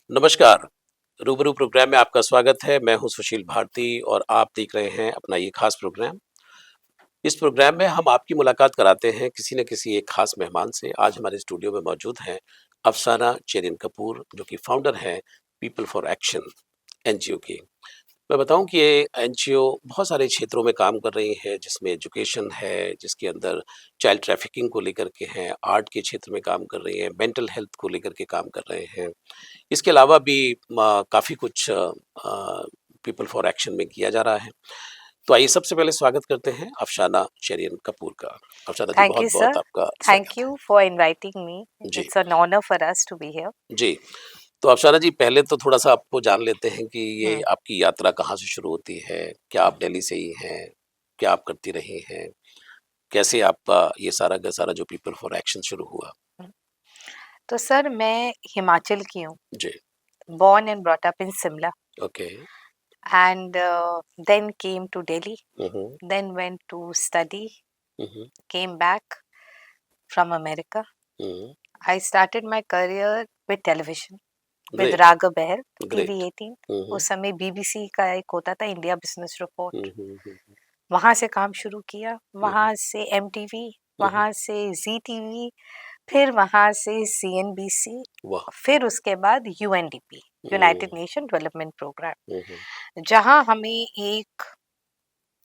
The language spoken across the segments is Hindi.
नमस्कार। रूबरू प्रोग्राम में आपका स्वागत है। मैं हूं सुशील भारती और आप देख रहे हैं अपना ये खास प्रोग्राम। इस प्रोग्राम में हम आपकी मुलाकात कराते हैं किसी न किसी एक खास मेहमान से। आज हमारे स्टूडियो में मौजूद हैं अफसाना चेरिन कपूर, जो कि फाउंडर हैं पीपल फॉर एक्शन एनजीओ की। मैं बताऊं कि ये एनजीओ बहुत सारे क्षेत्रों में काम कर रही है, जिसमें एजुकेशन है, जिसके अंदर चाइल्ड ट्रैफिकिंग को लेकर के हैं, आर्ट के क्षेत्र में काम कर रही है, मेंटल हेल्थ को लेकर के काम कर रहे हैं। इसके अलावा भी काफ़ी कुछ पीपल फॉर एक्शन में किया जा रहा है। तो आइए सबसे पहले स्वागत करते हैं अफसाना शेरियन कपूर का। अफसाना जी, Thank you, बहुत-बहुत sir. आपका Thank स्वागत है। you for inviting me. Ji, It's an honor for us to be here. जी। तो अफसाना जी, पहले तो थोड़ा-सा आपको जान लेते हैं कि ये Hmm. आपकी यात्रा कहाँ से शुरू होती है? क्या आप दिल्ली से ही हैं? क्या आप करती रही हैं? कैसे आपका ये सारा का सारा जो पीपल फॉर एक्शन शुरू हुआ? Hmm. तो सर मैं हिमाचल की हूँ. जी, Born and brought up in Simla, okay. and then came to Delhi. Hmm, hmm. Then went to study. Hmm, hmm. Came back from America. Hmm, I started my career with television with great, Raghav Behr, great. TV18. हुँ, हुँ। उस समय BBC का एक होता था इंडिया बिजनेस हुँ, रिपोर्ट. हुँ, हुँ, हुँ। वहाँ से काम शुरू किया. हुँ, हुँ। वहाँ से MTV, हुँ, हुँ। वहाँ से ZTV, फिर वहाँ से CNBC, वाह! फिर उसके बाद UNDP, यूनाइटेड हुँ, नेशन डेवलपमेंट प्रोग्राम, हुँ, हुँ। जहाँ हमें एक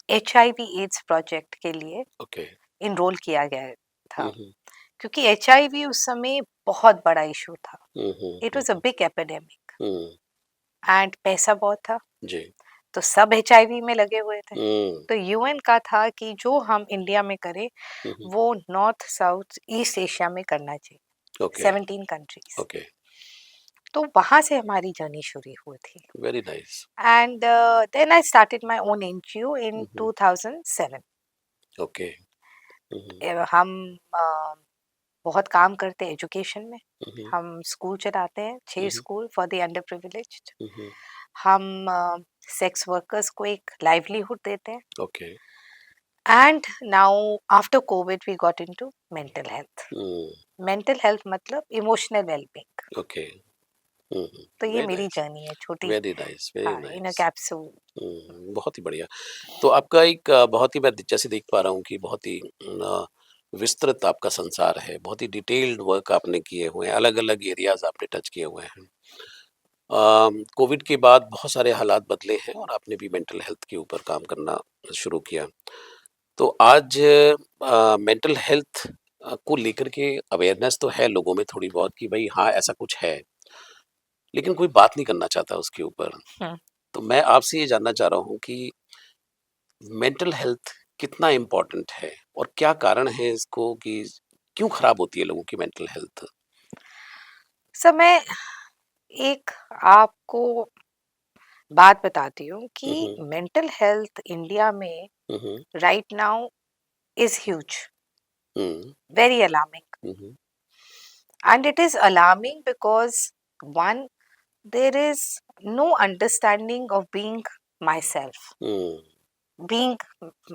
HIV एड्स प्रोजेक्ट के लिए ओके। इनरोल किया गया हुँ, था, हुँ। क्योंकि HIV उस समय बहुत बड़ा इशू था. Hmm, hmm, it hmm, was a hmm. Big epidemic hmm, and पैसा बहुत था, जी। तो सब HIV में लगे हुए थे. हुँ, तो यूएन का था कि जो हम इंडिया में करें हुँ, हुँ। वो नॉर्थ साउथ ईस्ट एशिया में करना चाहिए. Okay, 17 countries. ओके। तो वहां से हमारी जर्नी शुरू हुई थी. Very nice. And then I started my own NGO in hmm, hmm. 2007. Okay. Hmm, hmm. हम बहुत काम करते हैं एजुकेशन में. Hmm, hmm. हम स्कूल चलाते हैं, 6 hmm, hmm. School for the underprivileged. Hmm, hmm. हम सेक्स वर्कर्स को एक लाइवलीहुड देते हैं. Okay. And now after covid we got into mental health. Hmm, mental health मतलब emotional wellbeing. Okay. Hmm, hmm. तो ये वेरी मेरी नाइस, जर्नी है छोटी. वेरी नाइस, वेरी हाँ, इन अ नाइस। कैप्सूल. हुँ, बहुत ही बढ़िया। तो आपका एक बहुत ही मैं जैसे देख पा रहा हूँ कि बहुत ही विस्तृत आपका संसार है, बहुत ही डिटेल्ड वर्क आपने किए हुए हैं, अलग-अलग एरियाज़ आपने टच किए हुए हैं। कोविड के बाद बहुत सारे हालात बदले हैं और आपने भी मेंटल हेल्थ के ऊपर काम करना शुरू किया। तो आज मेंटल हेल्थ को लेकर के अवेयरनेस तो है लोगों में थोड़ी बहुत कि भई हाँ, ऐसा कुछ है, लेकिन कोई बात नहीं करना चाहता उसके ऊपर। हम्म. तो मैं आपसे ये जानना चाह रहा हूँ कि मेंटल हेल्थ कितना इम्पोर्टेंट है और क्या कारण है इसको कि क्यों खराब होती है लोगों की मेंटल हेल्थ? सर मैं एक आपको बात बताती हूँ कि hmm, hmm. Mental health India में hmm, hmm. Right now is huge, hmm, very alarming. Hmm, hmm. And it is alarming because one, there is no understanding of hmm, being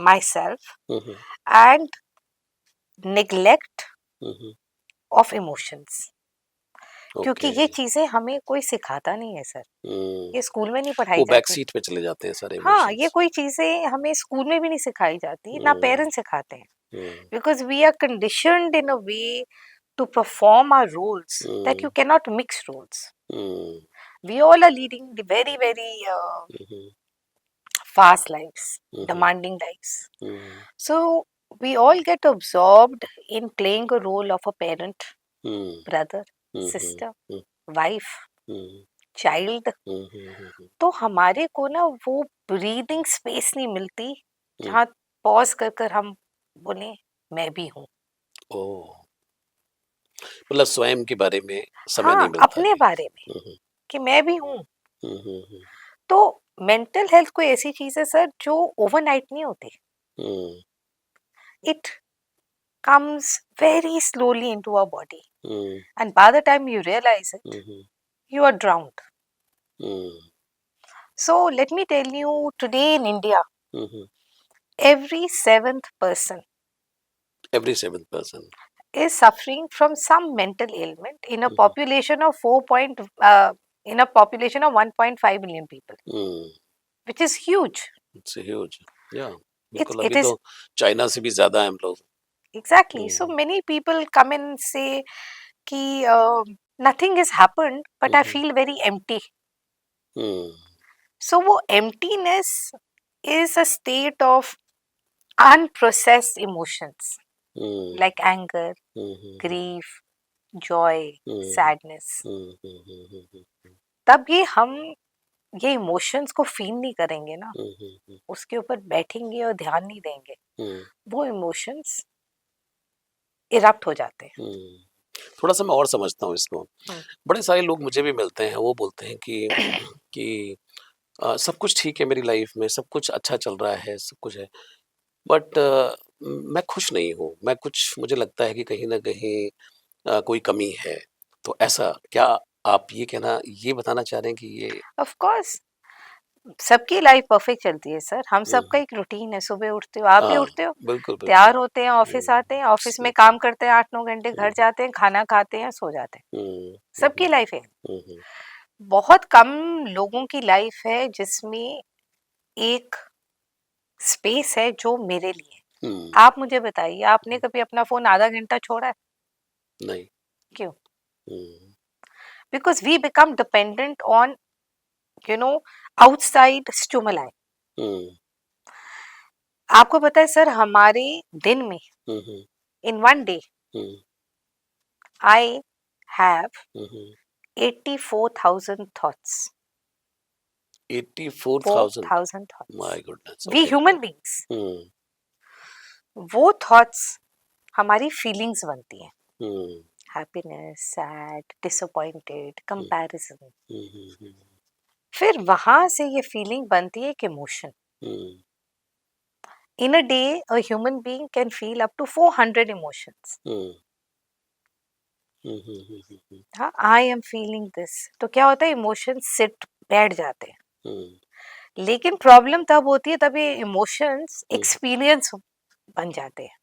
myself, hmm, hmm. and neglect hmm, hmm. of emotions. क्योंकि ओके। ये चीजें हमें कोई सिखाता नहीं है सर. हुँ। ये स्कूल में नहीं पढ़ाई वो बैक जाती. सीट पे चले जाते हैं सारे हाँ, ये इमोशंस। कोई चीजें हमें स्कूल में भी नहीं सिखाई जाती, ना हुँ, पेरेंट्स सिखाते हैं. हुँ, Because we are conditioned in a way to perform our roles that hmm, you cannot mix roles. Hmm, We all are leading the very, very hmm, hmm, fast lives, hmm, hmm, demanding lives. Hmm, So we all get absorbed in playing a role of a parent, hmm, brother, hmm, hmm, sister, hmm, wife, hmm, child. Hmm, hmm, hmm, hmm, तो हमारे को ना वो ब्रीदिंग स्पेस नहीं मिलती हुँ। जहाँ पॉज कर कर हम बोले मैं भी हूँ. ओह! मतलब स्वयं के बारे में समय हाँ, नहीं मिलता अपने कि बारे में हुँ, हुँ, कि मैं भी हूँ. हुँ, हुँ, हुँ, तो मेंटल हेल्थ कोई ऐसी चीज है सर जो ओवरनाइट नहीं होती. Hmm, it comes very slowly into our body, hmm, and by the time you realize it, hmm, hmm, you are drowned. Hmm, So let me tell you, today in India, hmm, hmm. every seventh person every 7th person. is suffering from some mental ailment in a hmm, hmm, population of 4 point in a population of 1.5 million people, which is huge. It's huge. Yeah, It बिल्कुल अभी is तो चाइना से भी ज्यादा हैं हम लोग. exactly. So many people come and say कि nothing has happened, but I feel very empty. So वो emptiness is a state of unprocessed emotions like anger, grief, joy, sadness. तब ये इमोशंस को फील नहीं करेंगे ना, उसके ऊपर बैठेंगे और ध्यान नहीं देंगे, वो इमोशंस इरप्ट हो जाते हैं. थोड़ा सा मैं और समझता हूँ इसको. बड़े सारे लोग मुझे भी मिलते हैं, वो बोलते हैं कि सब कुछ ठीक है मेरी लाइफ में, सब कुछ अच्छा चल रहा है, सब कुछ है, बट मैं खुश नहीं हूँ, मुझे लगता है कि कहीं ना कहीं कोई कमी है. तो ऐसा क्या आप ये बताना चाह रहे हैं कि ये ऑफ कोर्स सबकी लाइफ परफेक्ट चलती है सर. हम सबका एक रूटीन है. सुबह उठते हो, आप भी हाँ, उठते हो, बिल्कुल बिल्कुल. तैयार होते हैं, ऑफिस आते हैं, ऑफिस में काम करते हैं 8-9 घंटे, घर जाते हैं, खाना खाते हैं, सो जाते हैं. सबकी लाइफ है. बहुत कम लोगों की लाइफ है जिसमें एक स्पेस है जो मेरे लिए. आप मुझे बताइए, आपने कभी अपना फोन आधा घंटा छोड़ा है? नहीं. क्यों? Because we become dependent on, outside stimuli. आपको पता है सर, हमारे दिन में in one day I have 84,000 thoughts. 84,000. 4,000 thoughts. My goodness. We Okay. human beings. वो थॉट्स हमारी फीलिंग्स बनती हैं. Happiness, sad, disappointed, comparison. फिर वहां से ये फीलिंग बनती है एक emotion. In a day a human being can feel up to 400 emotions. हाँ, आई एम फीलिंग दिस. तो क्या होता है, इमोशंस सिट बैठ जाते हैं. लेकिन प्रॉब्लम तब होती है, तब ये इमोशंस एक्सपीरियंस बन जाते हैं.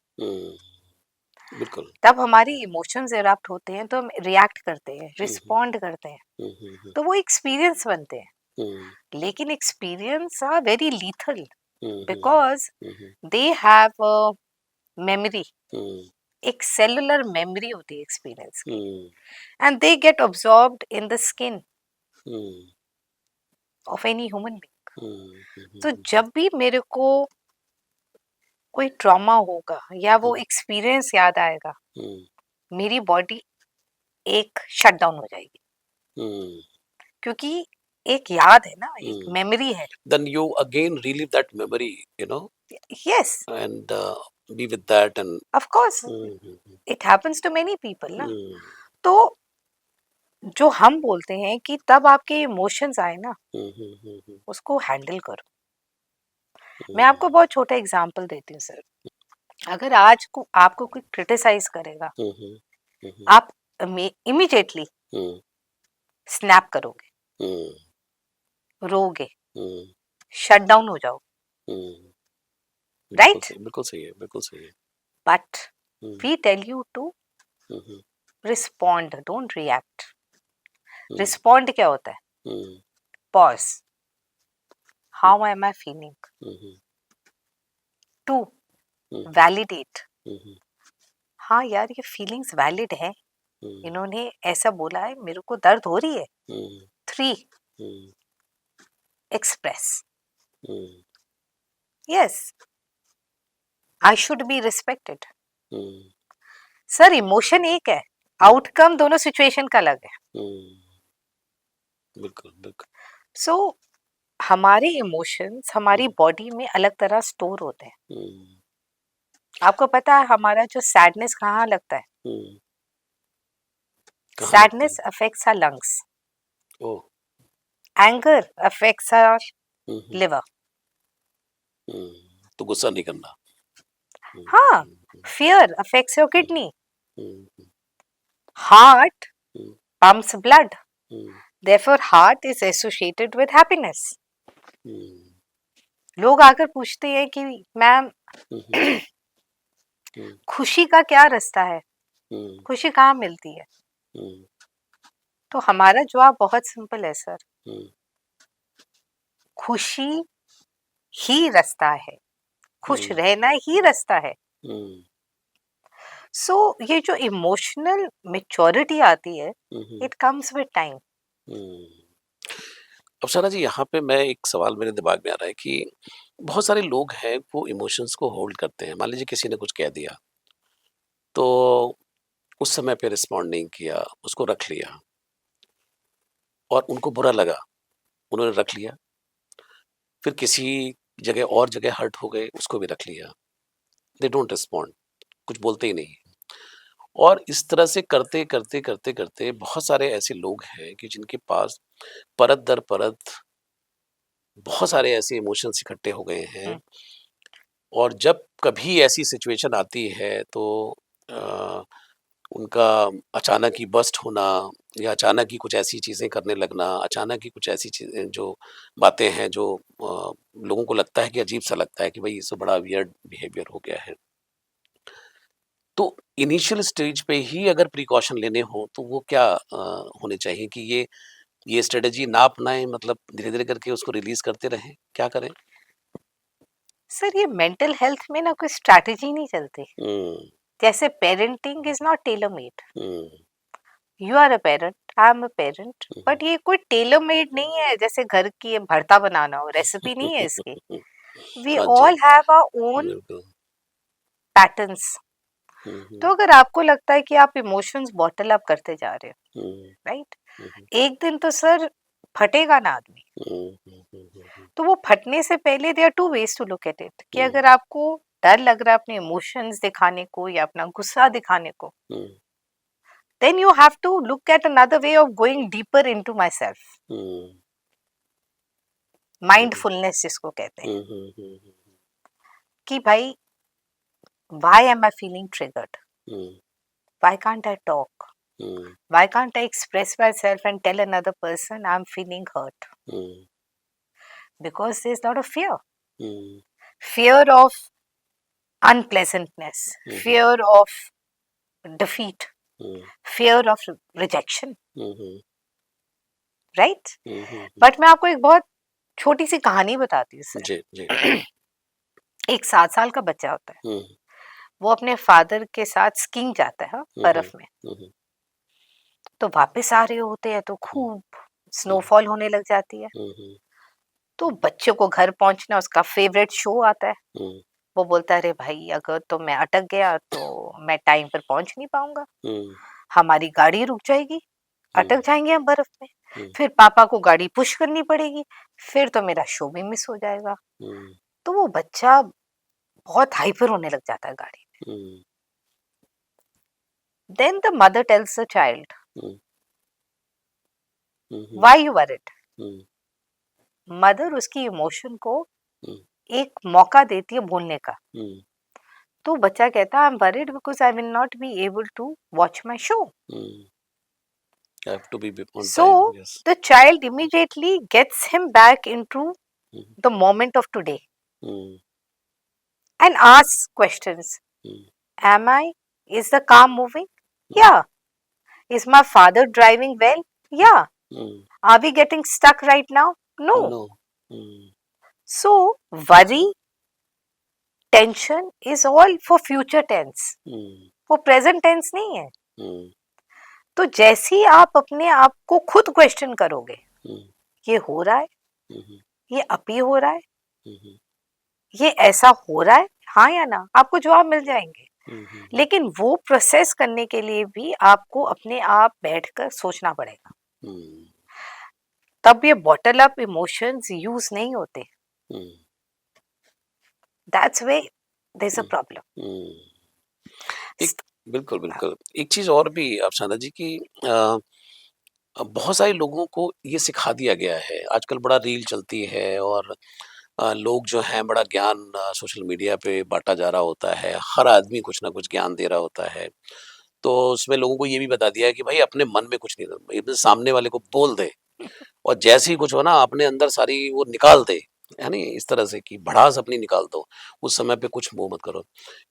बिल्कुल. तब हमारी इमोशंस इरप्ट होते हैं, तो हम रिएक्ट करते हैं, रिस्पॉन्ड करते हैं, तो वो एक्सपीरियंस बनते हैं. लेकिन experience are very lethal because they have memory. एक सेलुलर मेमोरी होती है एक्सपीरियंस की, and they get absorbed in the skin of any human being. तो जब भी मेरे को कोई ट्रॉमा होगा या वो एक्सपीरियंस याद आएगा, मेरी बॉडी एक शट डाउन हो जाएगी, क्योंकि एक याद है ना, एक मेमोरी है. Then you again relive that memory. Yes, and be with that and of course, it happens to many people ना. तो जो हम बोलते हैं कि तब आपके इमोशंस आए ना, उसको हैंडल करो. मैं आपको बहुत छोटा एग्जांपल देती हूँ सर. अगर आज को आपको कोई क्रिटिसाइज करेगा, आप इमीडिएटली स्नैप करोगे, रोगे, शट डाउन हो जाओगे. राइट? बिल्कुल सही है, बिल्कुल सही है. But we tell you to respond, don't react. Respond क्या होता है? Pause. How am I feeling? To validate. हाँ यार, ये फीलिंग्स वैलिड है, इन्होंने ऐसा बोला है, मेरे को दर्द हो रही है. 3 express. Yes, I should be respected. Sir, emotion एक है, आउटकम दोनों सिचुएशन का अलग है. बिल्कुल बिल्कुल. सो हमारे इमोशंस हमारी बॉडी में अलग तरह स्टोर होते हैं. आपको पता है हमारा जो सैडनेस कहाँ लगता है? Sadness affects our lungs. Anger affects our liver. तो गुस्सा नहीं करना. हाँ, fear affects your kidney. Heart pumps blood. Therefore, heart is associated with happiness. लोग आकर पूछते हैं कि मैम, खुशी का क्या रास्ता है? खुशी कहाँ मिलती है? तो हमारा जवाब बहुत सिंपल है सर, हम्म, खुशी ही रास्ता है, खुश हम्म, रहना ही रास्ता है। हम्म, सो ये जो इमोशनल मेच्योरिटी आती है, हम्म, इट कम्स विद टाइम। हम्म। अफसाना जी, यहाँ पे मैं एक सवाल मेरे दिमाग में आ रहा है कि बहुत सारे लोग हैं वो इमोशंस को होल्ड करते हैं। मान लीजिए किसी ने कुछ कह दिया, तो उस समय पे रिस्पॉन्ड नहीं किया, उसको रख लिया और उनको बुरा लगा, उन्होंने रख लिया। फिर किसी जगह और जगह हर्ट हो गए, उसको भी रख लिया। दे डोंट रिस्पॉन्ड, कुछ बोलते ही नहीं। और इस तरह से करते करते करते करते बहुत सारे ऐसे लोग हैं कि जिनके पास परत दर परत बहुत सारे ऐसे इमोशंस इकट्ठे हो गए हैं। हम्म, और जब कभी ऐसी सिचुएशन आती है तो अ, उनका अचानक ही बस्ट होना या अचानक ही कुछ ऐसी चीज़ें करने लगना, अचानक ही कुछ ऐसी चीज़ें जो बातें हैं जो लोगों को लगता है कि अजीब-सा लगता है कि भई इससे बड़ा वियर्ड बिहेवियर हो गया है। तो इनिशियल स्टेज पे ही अगर प्रिकॉशन लेने हों तो वो क्या होने चाहिए कि ये स्ट्रेटजी ना अपनाएँ, मतलब धीरे-धीरे करके उसको रिलीज़ करते रहें, क्या करें? सर ये मेंटल हेल्थ में ना कोई स्ट्रैटेजी नहीं चलती। हुँ, जैसे parenting is not tailor made, hmm, you are a parent, I am a parent, hmm, but ये कोई टेलर मेड नहीं है जैसे घर की ये भरता बनाना हो, रेसिपी नहीं है इसकी। हुँ। वी हाँ जी, ऑल हैव आवर ओन बिल्कुल। पैटर्न्स। हुँ, तो हुँ, अगर आपको लगता है कि आप इमोशंस बॉटल अप करते जा रहे हो, हुँ, राइट, हुँ, हुँ, एक दिन तो सर फटेगा ना आदमी। हुँ, हुँ, हुँ, हुँ, हुँ, तो वो फटने से पहले there are two ways to look at it, कि हुँ, अगर आपको डर लग रहा है अपने इमोशंस दिखाने को या अपना गुस्सा दिखाने को, हुँ, then you have to look at another way of going deeper into myself, hmm, hmm, mindfulness जिसको कहते हैं, हुँ, हुँ, हुँ, हुँ, कि भाई why am I feeling triggered, hmm, why can't I talk, hmm, why can't I express myself and tell another person I'm feeling hurt, hmm, because there's a lot of fear, hmm, fear of unpleasantness, hmm, hmm, fear of defeat, hmm, fear of rejection, hmm, hmm, right? Hmm, hmm, hmm. But मैं आपको एक बहुत छोटी सी कहानी बताती हूँ जी, जी। सर। एक 7 साल का बच्चा होता है, हुँ, वो अपने फादर के साथ स्कीइंग जाता है, हाँ, हुँ, हुँ, बर्फ में। हुँ, हुँ, तो वापस आ रहे होते हैं तो हुँ, खूब हुँ, स्नोफॉल होने लग जाती है। हुँ, हुँ, तो बच्चे को घर पहुंचना उसका फेवरेट शो आता है। हुँ, वो बोलता है, अरे भाई अगर तो मैं अटक गया तो मैं टाइम पर पहुंच नहीं पाऊंगा, हुँ, हमारी गाड़ी रुक जाएगी, हुँ, अटक जाएंगे हम बर्फ में, हुँ, फिर पापा को गाड़ी पुश करनी पड़ेगी, फिर तो मेरा शो भी मिस हो जाएगा। हुँ, तो वो बच्चा बहुत हाइपर होने लग जाता है गाड़ी में। Hmm, then the mother tells the child, hmm, hmm, hmm, why you worried. Hmm, mother उसकी इमोशन को हुँ, एक मौका देती है बोलने का। हुँ, तो बच्चा कहता है, I am worried because I will not be able to watch my show. Hmm. Have to be on time, So yes. the child immediately gets him back into hmm, the moment of today hmm, and asks questions. Hmm, Am I? Is the car moving? Hmm, Yeah. Is my father driving well? Yeah. Hmm, Are we getting stuck right now? No. No. Hmm, So worry, tension is all for future tense. हुँ, वो present tense नहीं है। हुँ, तो जैसे ही आप अपने आप को खुद क्वेश्चन करोगे, हुँ, ये हो रहा है, हुँ, हुँ, ये अभी हो रहा है, हुँ, हुँ, ये ऐसा हो रहा है, हाँ या ना, आपको जवाब मिल जाएंगे। हुँ, हुँ, हुँ, लेकिन वो प्रोसेस करने के लिए भी आपको अपने आप बैठकर सोचना पड़ेगा। हुँ, तब ये बॉटल अप इमोशंस यूज नहीं होते। Hmm, that's way there is a hmm, problem. Hmm. एक बिल्कुल, बिल्कुल। एक चीज़ और भी अफ़साना जी कि अ बहुत सारे लोगों को ये सिखा दिया गया है। आजकल बड़ा रील चलती है और लोग जो हैं बड़ा ज्ञान सोशल मीडिया पे बाँटा जा रहा होता है। हर आदमी कुछ ना कुछ ज्ञान दे रहा होता है। तो उसमें लोगों को ये भी बता दिया है कि भाई अपने मन में कुछ नहीं रख, सामने वाले को बोल दे और जैसे ही कुछ हो ना अपने अंदर सारी वो निकाल दे, है नी? इस तरह से कि भड़ास अपनी निकाल दो। उस समय पे कुछ मुँह मत करो।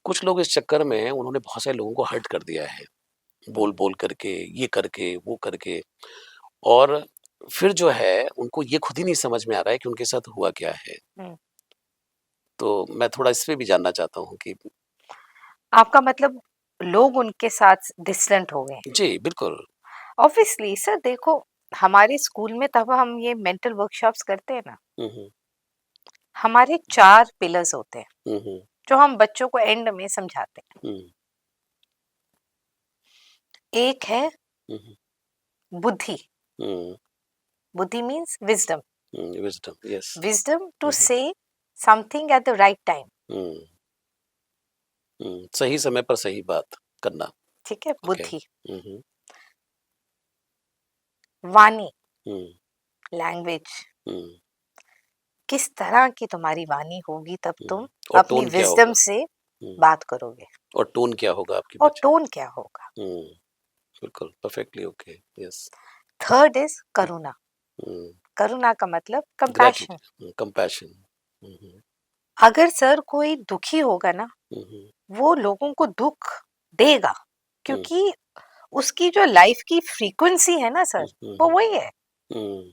कुछ लोग इस चक्कर में उन्होंने बहुत सारे लोगों को हर्ट कर दिया है। बोल करके, ये करके, वो करके, और फिर जो है उनको ये खुद ही नहीं समझ में आ रहा है कि उनके साथ हुआ क्या है। तो मैं थोड़ा इस पे भी जानना चाहता हूँ कि आपका मतलब लोग उनके साथ डिस्टेंट हो गए। जी, बिल्कुल। ऑब्वियसली सर देखो, हमारे स्कूल में तब हम ये मेंटल वर्कशॉप्स करते हैं ना, हुँ, हुँ। हमारे 4 पिलर्स होते हैं, हुँ, हुँ। जो हम बच्चों को एंड में समझाते हैं। हुँ, एक है हुँ, buddhi, hmm, buddhi means wisdom, hmm, wisdom, yes. Wisdom to hmm, hmm, say something at the right time, hmm, hmm, सही समय पर सही बात करना। ठीक है? ओके। बुद्धि। हुँ, हुँ, वाणी, हुँ, लैंग्वेज, हुँ, किस तरह की तुम्हारी वाणी होगी तब हुँ, तुम और अपनी टोन क्या विज़डम होगा? से हुँ, बात करोगे, और टोन क्या होगा आपकी और बात? टोन क्या होगा। हुँ, बिल्कुल, perfectly okay, yes. Third is karuna, hmm, karuna का मतलब compassion. Gratitude, compassion. Hmm, hmm, अगर सर कोई दुखी होगा ना, हुँ, हुँ, वो लोगों को दुख देगा, हुँ, क्योंकि उसकी जो लाइफ की फ्रीक्वेंसी है ना सर, हुँ, हुँ, वो हुँ, वही है। हुँ,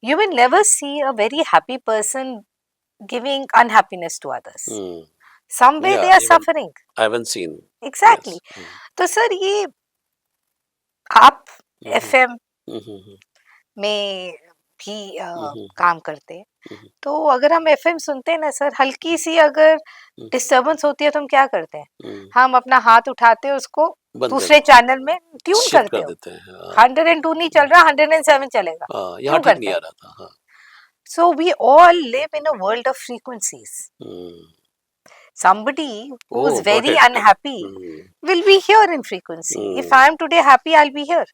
You will never see a very happy person giving unhappiness to others. Hmm, Somewhere या they are even suffering. I haven't seen, Exactly. Yes. Hmm, तो सर ये आप हुँ, हुँ, एफएम हुँ, हुँ, हुँ, में भी हुँ, हुँ, काम करते हैं, हुँ, हुँ, तो अगर हम एफएम सुनते हैं ना सर, हल्की सी अगर हुँ, डिस्टरबेंस होती है तो हम क्या करते हैं, हुँ, हम अपना हाथ उठाते हैं, उसको बंद कर दूसरे चैनल में ट्यून शिफ्ट करते कर हो। देते हैं, हाँ। 102 नहीं चल रहा, 107 चलेगा, हाँ, यहाँ क्यों ठीक नहीं करते आ हैं? रहा था, हाँ। So we all live in a world of frequencies. Hmm, Somebody who is oh! Got very it. unhappy hmm, will be here in frequency. If hmm, I am today happy, I'll be here.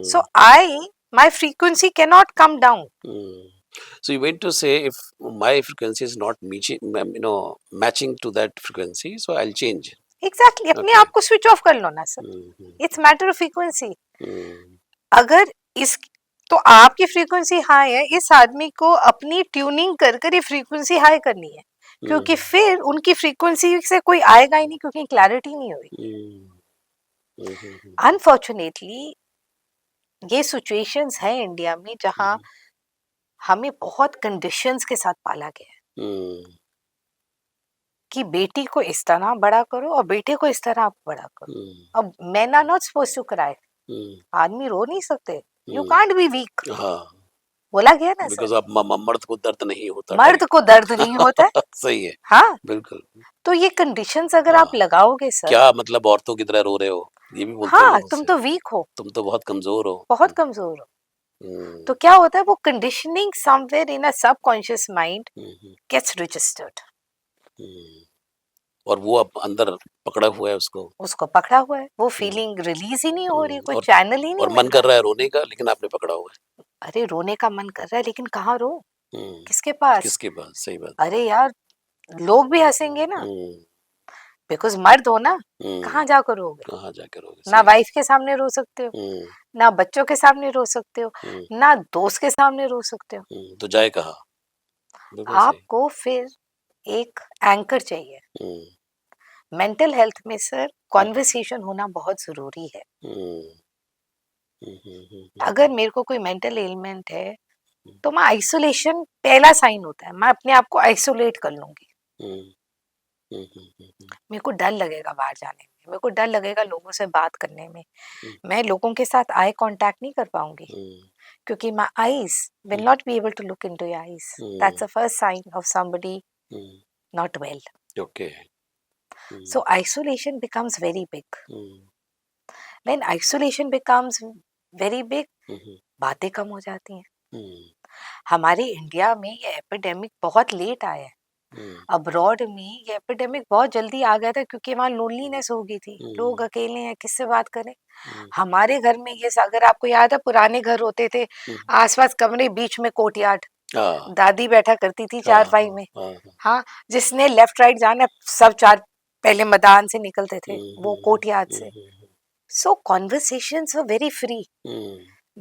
So hmm, my frequency cannot come down. Hmm. So you mean to say if my frequency is not matching to that frequency, so I'll change. Exactly. अपने Okay. आप को स्विच ऑफ कर लो ना sir. Hmm, hmm, It's matter of frequency. हुँ, अगर इस तो आपकी फ्रीक्वेंसी हाई है, इस आदमी को अपनी ट्यूनिंग कर कर ये फ्रीक्वेंसी हाई करनी है, क्योंकि हुँ, फिर उनकी फ्रीक्वेंसी से कोई आएगा ही नहीं, क्योंकि क्लैरिटी नहीं होगी. हुँ, हुँ, हुँ, हुँ, अनफॉर्चुनेटली ये सिचुएशंस है इंडिया में जहाँ हुँ, हमें बहुत कंडीशंस के साथ पाला गया है हुँ, कि बेटी को इस तरह बड़ा करो और बेटे को इस तरह आप बड़ा करो. हुँ, अब men are not supposed to cry. हुँ, आदमी रो नहीं सकते. You hmm, can't be weak. हाँ, बोला गया ना सर. बिकॉज़ अब म म मर्द को दर्द नहीं होता मर्द टाइप। को दर्द नहीं होता है. सही है, हाँ, बिल्कुल। तो ये कंडीशंस अगर आप हाँ, लगाओगे सर, क्या मतलब औरतों की तरह रो रहे हो? ये भी बोलते हैं हाँ लोग तुम मुझसे। तो वीक हो, तुम तो बहुत कमज़ोर हो। बहुत कमजोर हो. हुँ, तो क्या होता है, वो conditioning somewhere in a subconscious mind hmm, hmm, gets registered. Hmm, और वो अब अंदर पकड़ा हुआ है उसको। उसको पकड़ा हुआ है, वो हुँ, फीलिंग रिलीज ही नहीं हो रही, हुँ, कोई चैनल ही नहीं और मन मिल कर रहा. रहा है रोने का, लेकिन आपने पकड़ा हुआ है। अरे रोने का मन कर रहा है, लेकिन कहाँ रो, हुँ, किसके पास? किसके पास? सही बात है। अरे यार, लोग भी हंसेंगे ना, हुँ, बिकॉज मर्द हो ना, हुँ, कहाँ जाकर रोगे? कहाँ जाके रोगे? ना सही है। वाइफ के सामने रो सकते हो, हुँ, ना बच्चों के सामने रो सकते हो, हुँ, ना दोस्त के सामने रो सकते हो. तो जाए कहाँ? बिल्कुल सही। आपको फिर एक एंकर चाहिए. हुँ, मेंटल हेल्थ में सर हुँ, कॉन्वर्सेशन होना बहुत जरूरी है. Hmm, hmm, hmm, hmm, hmm, अगर मेरे को कोई मेंटल एलिमेंट है, हुँ, तो मैं आइसोलेशन पहला साइन होता है, मैं अपने आप को आइसोलेट कर लूंगी. हुँ, हुँ, हुँ, हुँ, हुँ, मेरे को डर लगेगा बाहर जाने में, मेरे को डर लगेगा लोगों से बात करने में, हुँ, मैं लोगों के साथ आई कांटेक्ट नहीं कर पाऊंगी, हुँ, क्योंकि my eyes will hmm, not be able to look into your eyes. That's hmm, the first sign of somebody hmm, not well. Okay. Hmm, So isolation becomes very big. Hmm, When isolation becomes very big, हुँ, हुँ, बातें कम हो जाती हैं. हुँ, हमारे इंडिया में ये एपिडेमिक बहुत लेट आया है. हुँ, अब्रॉड में ये एपिडेमिक बहुत जल्दी आ गया था, क्योंकि वहाँ लोनलीनेस हो गई थी, लोग हुँ, अकेले हैं, किससे बात करें. हुँ, हमारे घर में ये अगर आपको याद है, पुराने घर होते थे, हुँ, आसपास कमरे, बीच में कोर्टयार्ड, हाँ, दादी बैठा करती थी हाँ, चारपाई हाँ, में. हाँ, हाँ। हाँ, जिसने लेफ्ट राइट जाना, सब चार पहले मैदान से निकलते थे, हुँ, वो हुँ, कोर्टयार्ड हुँ, से. हुँ, हुँ, सो कॉन्वर्सेशंस वर वेरी फ्री. हुँ।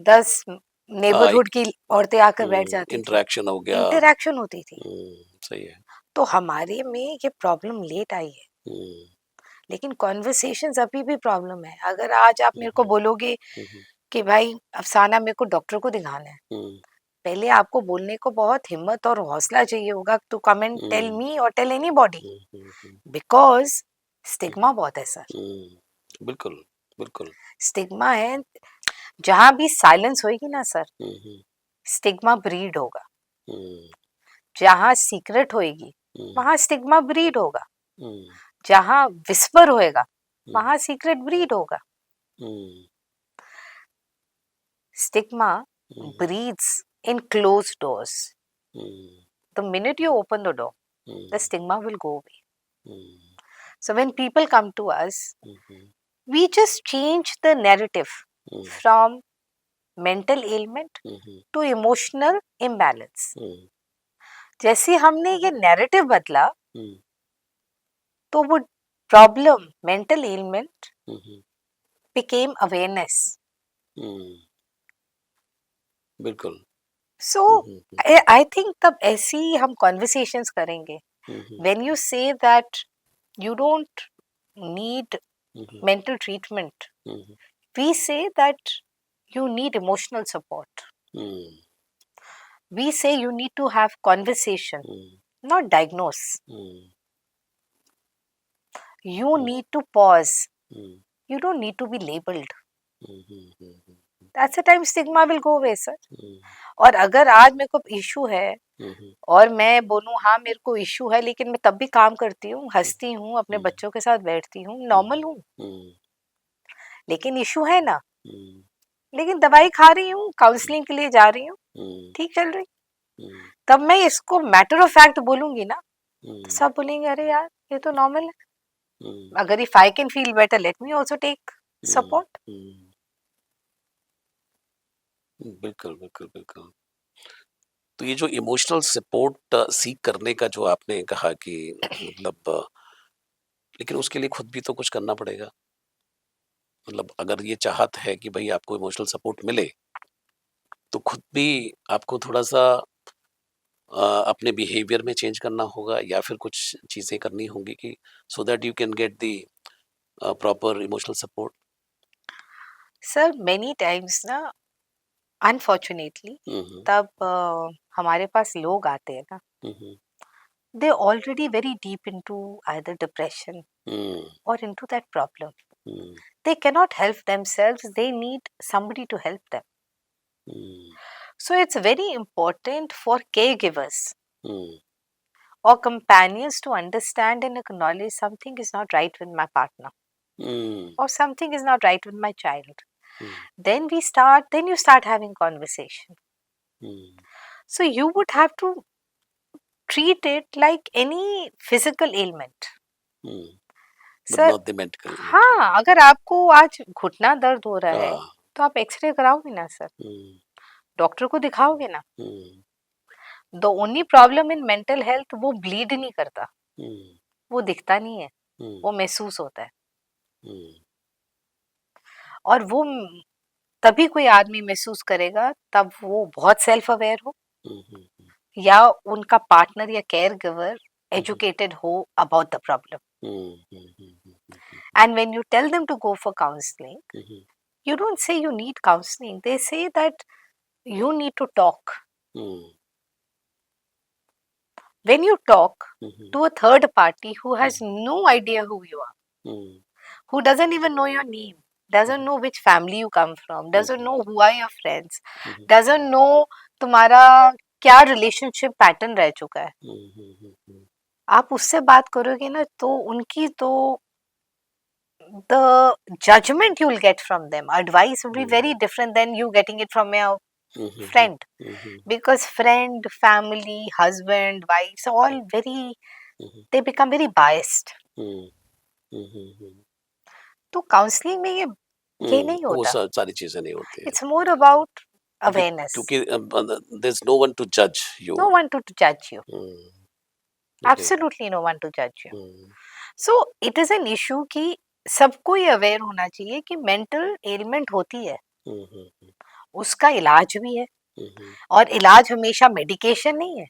10 हाँ, नेबरहुड की औरतें आकर बैठ जाती थी, इंटरैक्शन हो गया। इंटरेक्शन होती थी. सही है। तो हमारे में ये प्रॉब्लम लेट आई है. हुँ, लेकिन कॉन्वर्सेशंस अभी भी प्रॉब्लम है। अगर आज आप मेरे को बोलोगे कि भाई अफसाना मेरे को डॉक्टर को दिखाना है, पहले आपको बोलने को बहुत हिम्मत और हौसला चाहिए होगा to come and tell me और टेल एनीबॉडी, बिकॉज स्टिग्मा बहुत है सर। बिल्कुल बिल्कुल स्टिग्मा है, जहां भी साइलेंस होगी ना सर, स्टिग्मा ब्रीड होगा। जहां सीक्रेट होएगी वहां स्टिग्मा ब्रीड होगा। जहां विस्पर होएगा वहां सीक्रेट ब्रीड होगा। Stigma breathes in closed doors. The minute you open the door, the stigma will go away. So when people come to us, we just change the narrative from mental ailment to emotional imbalance. जैसे हमने ये नैरेटिव बदला तो वो problem mental element became awareness. बिल्कुल। So I think तब ऐसी हम conversations करेंगे. When you say that you don't need mental treatment, we say that you need emotional support. We say you need to have conversation, not diagnose. You need to pause. You don't need to be labeled. That's the time stigma will go away, sir. और अगर आज मेरे को इशू है और मैं बोलूँ हाँ मेरे को इशू है, लेकिन मैं तब भी काम करती हूँ, हंसती हूँ, अपने बच्चों के साथ बैठती हूँ, नॉर्मल हूँ, लेकिन इशू है ना, लेकिन दवाई खा रही हूँ, काउंसलिंग के लिए जा रही हूँ, ठीक चल रही, तब मैं इसको मैटर ऑफ फैक्ट बोलूंगी ना, तो सब बोलेंगे अरे यार ये तो नॉर्मल है। अगर if I can feel better let me also take support. बिल्कुल बिल्कुल बिल्कुल। तो ये जो इमोशनल सपोर्ट सीख करने का जो आपने कहा कि मतलब लेकिन उसके लिए खुद भी तो कुछ करना पड़ेगा। मतलब अगर ये चाहत है कि भाई आपको इमोशनल सपोर्ट मिले तो खुद भी आपको थोड़ा-सा अपने बिहेवियर में चेंज करना होगा या फिर कुछ चीज़ें करनी होंगी कि so that you can get the proper emotional support. Sir many times ना अनफॉर्चुनेटली तब हमारे पास लोग आते हैं ना, they already very deep into either depression or into that problem. They cannot help themselves, they need somebody to help them. So it's very important for caregivers or companions to understand and acknowledge something is not right with my partner or something is not right with my child. Then you start having conversation. So you would have to treat it like any physical ailment. Sir, not the medical. हाँ, अगर आपको आज घुटना दर्द हो रहा है तो आप एक्सरे कराओगे ना सर, डॉक्टर को दिखाओगे ना। The only problem in mental health वो ब्लीड नहीं करता, वो दिखता नहीं है, वो महसूस होता है। और वो तभी कोई आदमी महसूस करेगा तब वो बहुत सेल्फ अवेयर हो या उनका पार्टनर या केयर गिवर educated हो about the problem. And when you tell them to go for counseling, you don't say you need counseling, they say that you need to talk. When you talk to a third party who has no idea who you are, who doesn't even know your name, doesn't know which family you come from, doesn't know who are your friends, doesn't know तुम्हारा क्या रिलेशनशिप पैटर्न रह चुका है, आप उससे बात करोगे ना तो उनकी तो the judgment you will get from them, advice will be very different than you getting it from your friend. Because friend, family, husband, wives, all very, they become very biased. तो काउंसलिंग में ये नहीं होता, वो सारी चीजें नहीं होती। It's more about awareness. क्योंकि there's no one to judge you. No one to judge you. Absolutely no one to judge you. So it is an issue कि सबको ये अवेयर होना चाहिए कि मेंटल एलिमेंट होती है, उसका इलाज भी है और इलाज हमेशा मेडिकेशन नहीं है।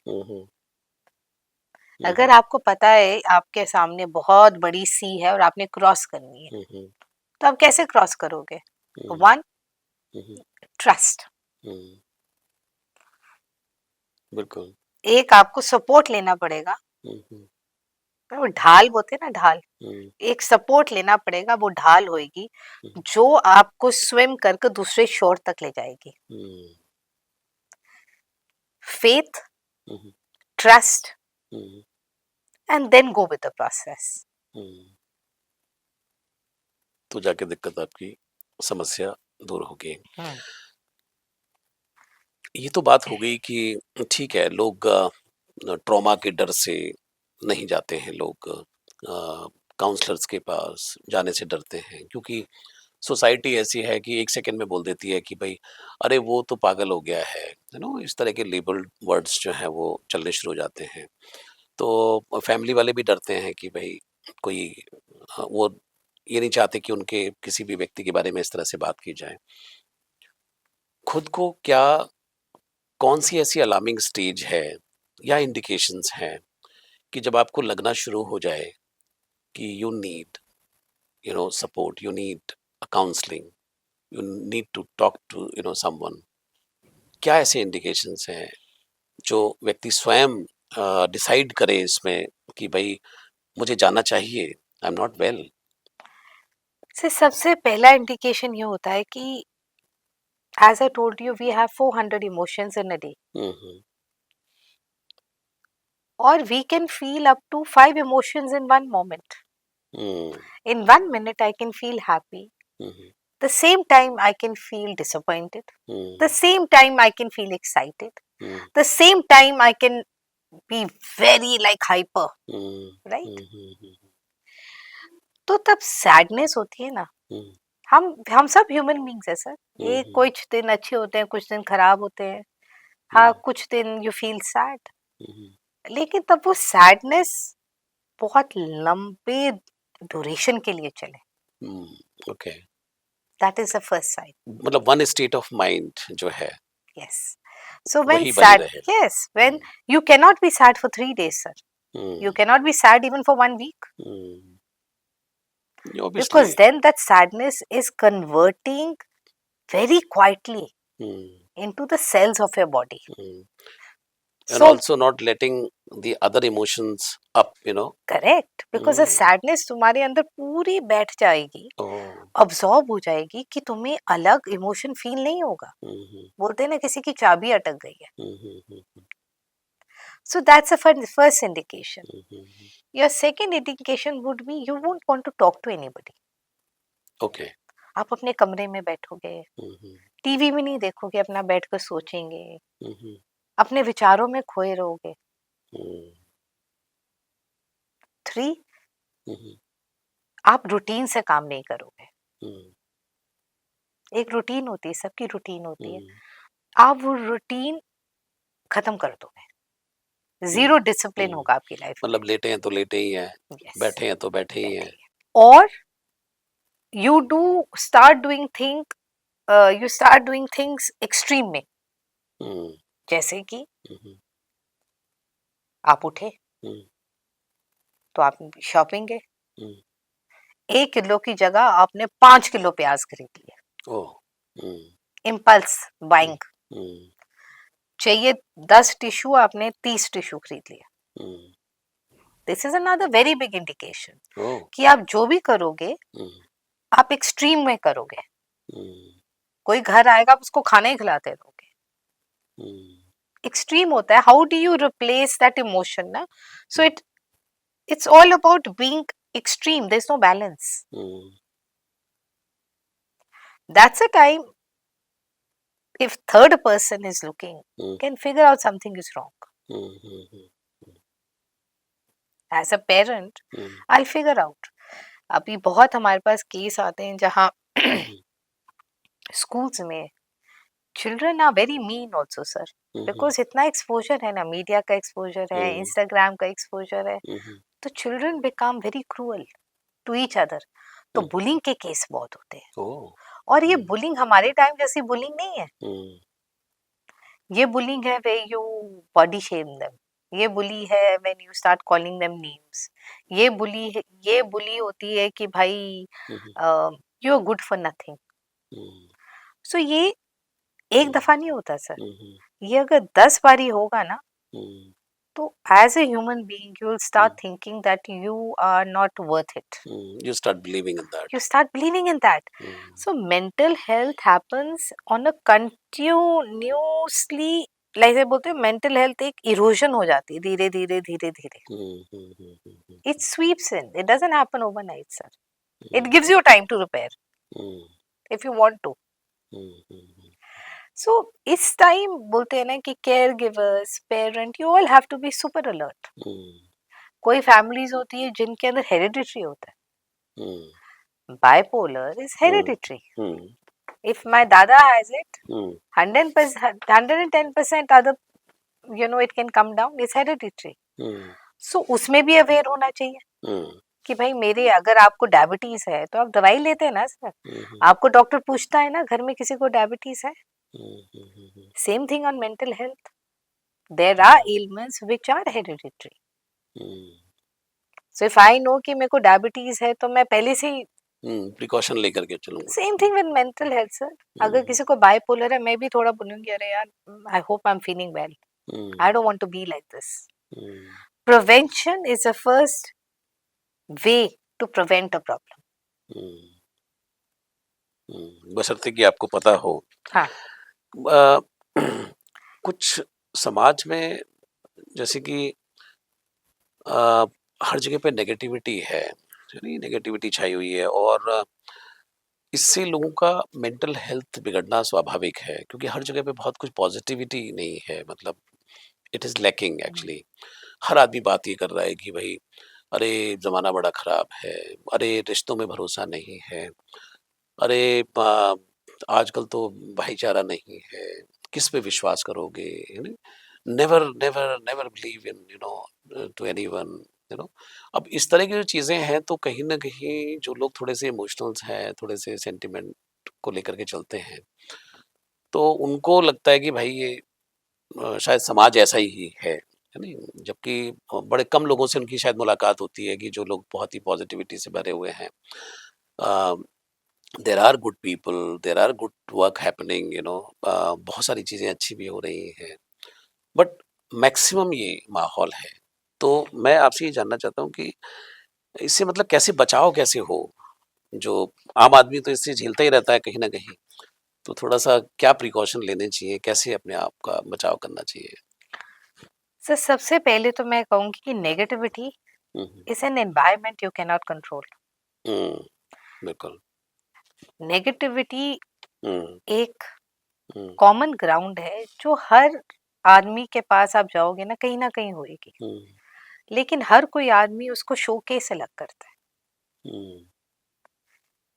अगर आपको पता है आपके सामने बहुत बड़ी सी है और आपने क्रॉस करनी है, तो आप कैसे क्रॉस करोगे? One, trust. बिल्कुल। एक आपको सपोर्ट लेना पड़ेगा, वो ढाल बोलते हैं ना, ढाल। एक सपोर्ट लेना पड़ेगा, वो ढाल होएगी जो आपको स्विम करके दूसरे शोर तक ले जाएगी। Faith, trust, and then go with the process. तो जाके दिक्कत आपकी समस्या दूर होगी। ये तो बात हो गई कि ठीक है, लोग ट्रॉमा के डर से नहीं जाते हैं, लोग काउंसलर्स के पास जाने से डरते हैं, क्योंकि सोसाइटी ऐसी है कि एक सेकंड में बोल देती है कि भाई अरे वो तो पागल हो गया है, यू नो, इस तरह के लेबल्ड वर्ड्स जो हैं वो चलने शुरू हो जाते हैं। तो फैमिली वाले भी डरते हैं कि भाई कोई वो ये नहीं चाहते कि उनके किसी भी व्यक्ति के बारे में इस तरह से बात की जाए। खुद को क्या, कौन सी ऐसी अलार्मिंग स्टेज है या इंडिकेशंस हैं कि जब आपको लगना शुरू हो जाए कि you need, you know, support, you need a counselling, you need to talk to, you know, someone? क्या ऐसे इंडिकेशंस हैं जो व्यक्ति स्वयं डिसाइड करे इसमें कि भाई मुझे जाना चाहिए, आई एम नॉट वेल? सबसे पहला इंडिकेशन ये होता है कि as I told you, we have 400 emotions in a day. Or we can feel up to 5 emotions in one moment. In 1 minute, I can feel happy. The same time, I can feel disappointed. The same time, I can feel excited. The same time, I can be very like hyper. Right? तो तब सैडनेस होती है ना, हम सब ह्यूमन बींग्स है सर। ये कुछ दिन अच्छे होते हैं, कुछ दिन खराब होते हैं। हाँ, कुछ दिन यू फील सैड, लेकिन तब वो सैडनेस बहुत लंबे ड्यूरेशन के लिए चले। Okay, that is the first sign. मतलब वन स्टेट ऑफ माइंड जो है, यस, सो व्हेन वही बनी सैड, रहे। Yes, when you can not be sad for 3 days sir, you cannot be sad even for 1 week, obviously, because then that sadness is converting very quietly into the cells of your body. and So also not letting the other emotions up, you know. correct, because the sadness तुम्हारे अंदर पूरी बैठ जाएगी, अब्सॉर्ब हो जाएगी कि तुम्हें अलग इमोशन फील नहीं होगा। बोलते हैं ना, किसी की चाबी अटक गई है। So that's the first indication. Your second indication would be you won't want to talk to anybody. Okay. आप अपने कमरे में बैठोगे, टीवी में नहीं देखोगे, अपना बैठ कर सोचेंगे, अपने विचारों में खोए रहोगे। 3, आप रूटीन से काम नहीं करोगे। एक रूटीन होती है, सबकी रूटीन होती है, आप वो रूटीन खत्म कर दोगे। 0 डिसिप्लिन होगा आपकी लाइफ में। मतलब लेटे हैं तो लेटे ही हैं, बैठे हैं तो बैठे ही हैं। और you start doing things extreme में। जैसे कि आप उठे तो आप शॉपिंग गए, 1 किलो की जगह आपने 5 किलो प्याज खरीद लिए। Impulse buying. चाहिए 10 टिश्यू, आपने 30 टिश्यू खरीद लिया। This is another very big indication कि आप जो भी करोगे आप एक्सट्रीम में करोगे। कोई घर आएगा, आप उसको खाना ही खिलाते रहोगे। एक्सट्रीम होता है। How do you replace that emotion ना? सो it's all about being extreme. There's no balance. That's a time if third person is looking, can figure out something is wrong. As a parent, I'll figure out. अभी बहुत हमारे पास केस आते हैं जहाँ स्कूल्स में children are very mean also sir, because इतना एक्सपोजर है ना, मीडिया का एक्सपोजर है, इंस्टाग्राम का एक्सपोजर है, तो children become very cruel to each other. तो बुलिंग के केस बहुत होते हैं। और ये बुलिंग हमारे टाइम जैसी बुलिंग नहीं है। ये बुलिंग है way you body shame them, ये बुली है when you start calling them names. ये बुली होती है कि भाई you are good for nothing. So ये एक दफा नहीं होता सर, ये अगर 10 बारी होगा ना, तो as a human being you will start thinking that you are not worth it. You start believing in that. You start believing in that. So mental health happens on a continuously, like बोलते हैं mental health एक erosion हो जाती है धीरे धीरे धीरे धीरे. It sweeps in. It doesn't happen overnight, sir. It gives you time to repair if you want to. So इस टाइम बोलते हैं ना कि care givers, parent, you all have to be super alert. कोई फैमिलीज होती है जिनके अंदर हेरिडिटरी होता है. Bipolar is hereditary. If my दादा has it, 110% other, you know, it can come down. It's hereditary. So उसमें भी अवेयर होना चाहिए कि भाई मेरे, अगर आपको डायबिटीज है तो आप दवाई लेते हैं ना सर. आपको डॉक्टर पूछता है ना घर में किसी को डायबिटीज है. Same thing on mental health. There are ailments which are hereditary. So if I know कि मेरे को डायबिटीज है तो मैं पहले से ही प्रिकॉशन लेकर के चलूंगा. Same thing with mental health sir. अगर किसी को बाइपोलर है, मैं भी थोड़ा बोलूंगी अरे यार, I hope I am feeling well. I don't want to be like this. Prevention is the first way to prevent a problem. बशर्ते कि आपको पता हो. हाँ. कुछ समाज में जैसे कि हर जगह पे नेगेटिविटी है, नेगेटिविटी छाई हुई है, और इससे लोगों का मेंटल हेल्थ बिगड़ना स्वाभाविक है, क्योंकि हर जगह पे बहुत कुछ पॉजिटिविटी नहीं है. मतलब इट इज़ लैकिंग एक्चुअली. हर आदमी बात ये कर रहा है कि भाई अरे ज़माना बड़ा ख़राब है, अरे रिश्तों में भरोसा नहीं है, अरे आजकल तो भाईचारा नहीं है, किस पे विश्वास करोगे. Never never never believe in to anyone. अब इस तरह की जो चीज़ें हैं, तो कहीं ना कहीं जो लोग थोड़े से इमोशनल्स हैं, थोड़े से सेंटिमेंट को लेकर के चलते हैं, तो उनको लगता है कि भाई ये शायद समाज ऐसा ही है नहीं. जबकि बड़े कम लोगों से उनकी शायद मुलाकात होती है कि जो लोग बहुत ही पॉजिटिविटी से भरे हुए हैं. There are good people, there are good work happening, बहुत सारी चीज़ें अच्छी भी हो रही हैं, बट मैक्सिमम ये माहौल है. तो मैं आपसे ये जानना चाहता हूँ कि इससे मतलब कैसे बचाव कैसे हो. जो आम आदमी तो इससे झेलता ही रहता है कहीं ना कहीं, तो थोड़ा सा क्या प्रिकॉशन लेने चाहिए, कैसे अपने आप का बचाव करना चाहिए. सर सबसे पहले तो मैं कहूँगी कि negativity is an environment you can not control. बिल्कुल. नेगेटिविटी एक कॉमन ग्राउंड है जो हर आदमी के पास आप जाओगे ना कहीं होएगी. लेकिन हर कोई आदमी उसको शोकेस से अलग करता है.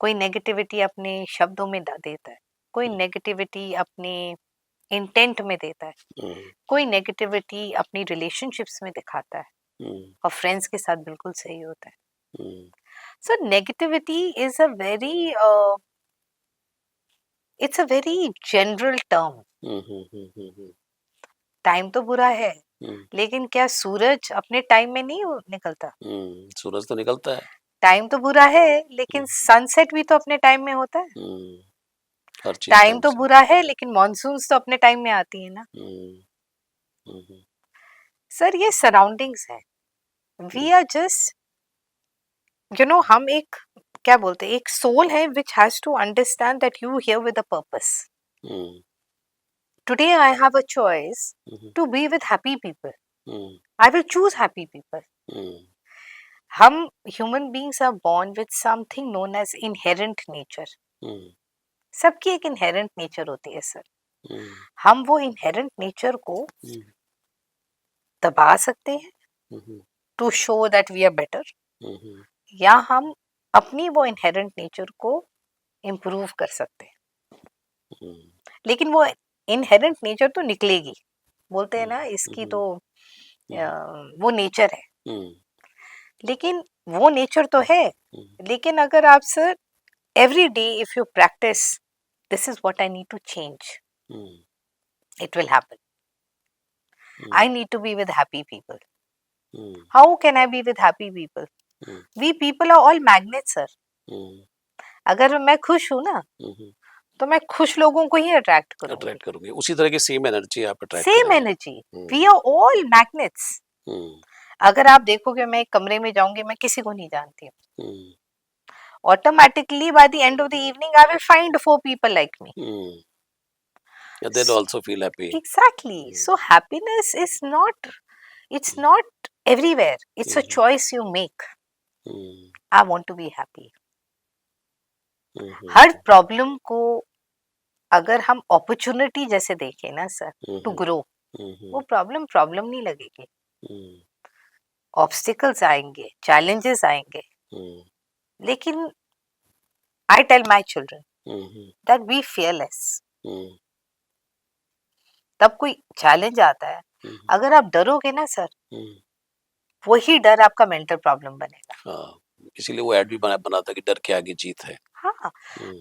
कोई नेगेटिविटी अपने शब्दों में देता है, कोई नेगेटिविटी अपने इंटेंट में देता है, कोई नेगेटिविटी अपनी रिलेशनशिप्स में दिखाता है, और फ्रेंड्स के साथ बिल्कुल सही होता है. So negativity is a very it's a very general term. Time तो बुरा है, लेकिन क्या सूरज अपने टाइम में नहीं निकलता? सूरज तो निकलता है. टाइम तो बुरा है, लेकिन सनसेट भी तो अपने टाइम में होता है. हर चीज टाइम तो बुरा है, लेकिन मॉनसून्स तो अपने टाइम में आती है ना. सर ये सराउंडिंग्स है. वी आर जस्ट हम एक क्या बोलते हैं, एक सोल है which has to understand that you here with a purpose. Today I have a choice to be with happy people. I will choose happy people. हम human beings are born with something known as inherent nature. सबकी एक इनहेरेंट नेचर होती है सर. हम वो इनहेरेंट नेचर को दबा सकते हैं to show that we are better, या हम अपनी वो इनहेरेंट नेचर को इम्प्रूव कर सकते हैं. लेकिन वो इनहेरेंट नेचर तो निकलेगी. बोलते हैं ना इसकी तो वो नेचर है. लेकिन वो नेचर तो है, लेकिन अगर आप sir every day if you practice this is what I need to change, it will happen. I need to be with happy people. How can I be with happy people? We people are all magnets, sir. अगर मैं खुश हूँ ना तो मैं खुश लोगों को ही अट्रैक्ट करूँगी. उसी तरह की सेम एनर्जी आप attract same energy. We are all magnets. अगर आप देखोगे मैं एक कमरे में जाऊंगी, मैं किसी को नहीं जानती हूँ, automatically by the end of the evening I will find 4 people like me. They'll also feel happy. Exactly. So happiness is not, it's not everywhere. It's a choice you make. I want to be happy. हर प्रॉब्लम को अगर हम अपॉर्चुनिटी जैसे देखें ना सर, टू ग्रो, वो प्रॉब्लम नहीं लगेगी. ऑब्स्टिकल्स आएंगे, चैलेंजेस आएंगे, लेकिन I tell my children that be fearless. तब कोई चैलेंज आता है, अगर आप डरोगे ना सर, वही डर आपका मेंटल प्रॉब्लम बनेगा. इसीलिए वो ऐड भी बना था कि डर के आगे जीत है. हाँ,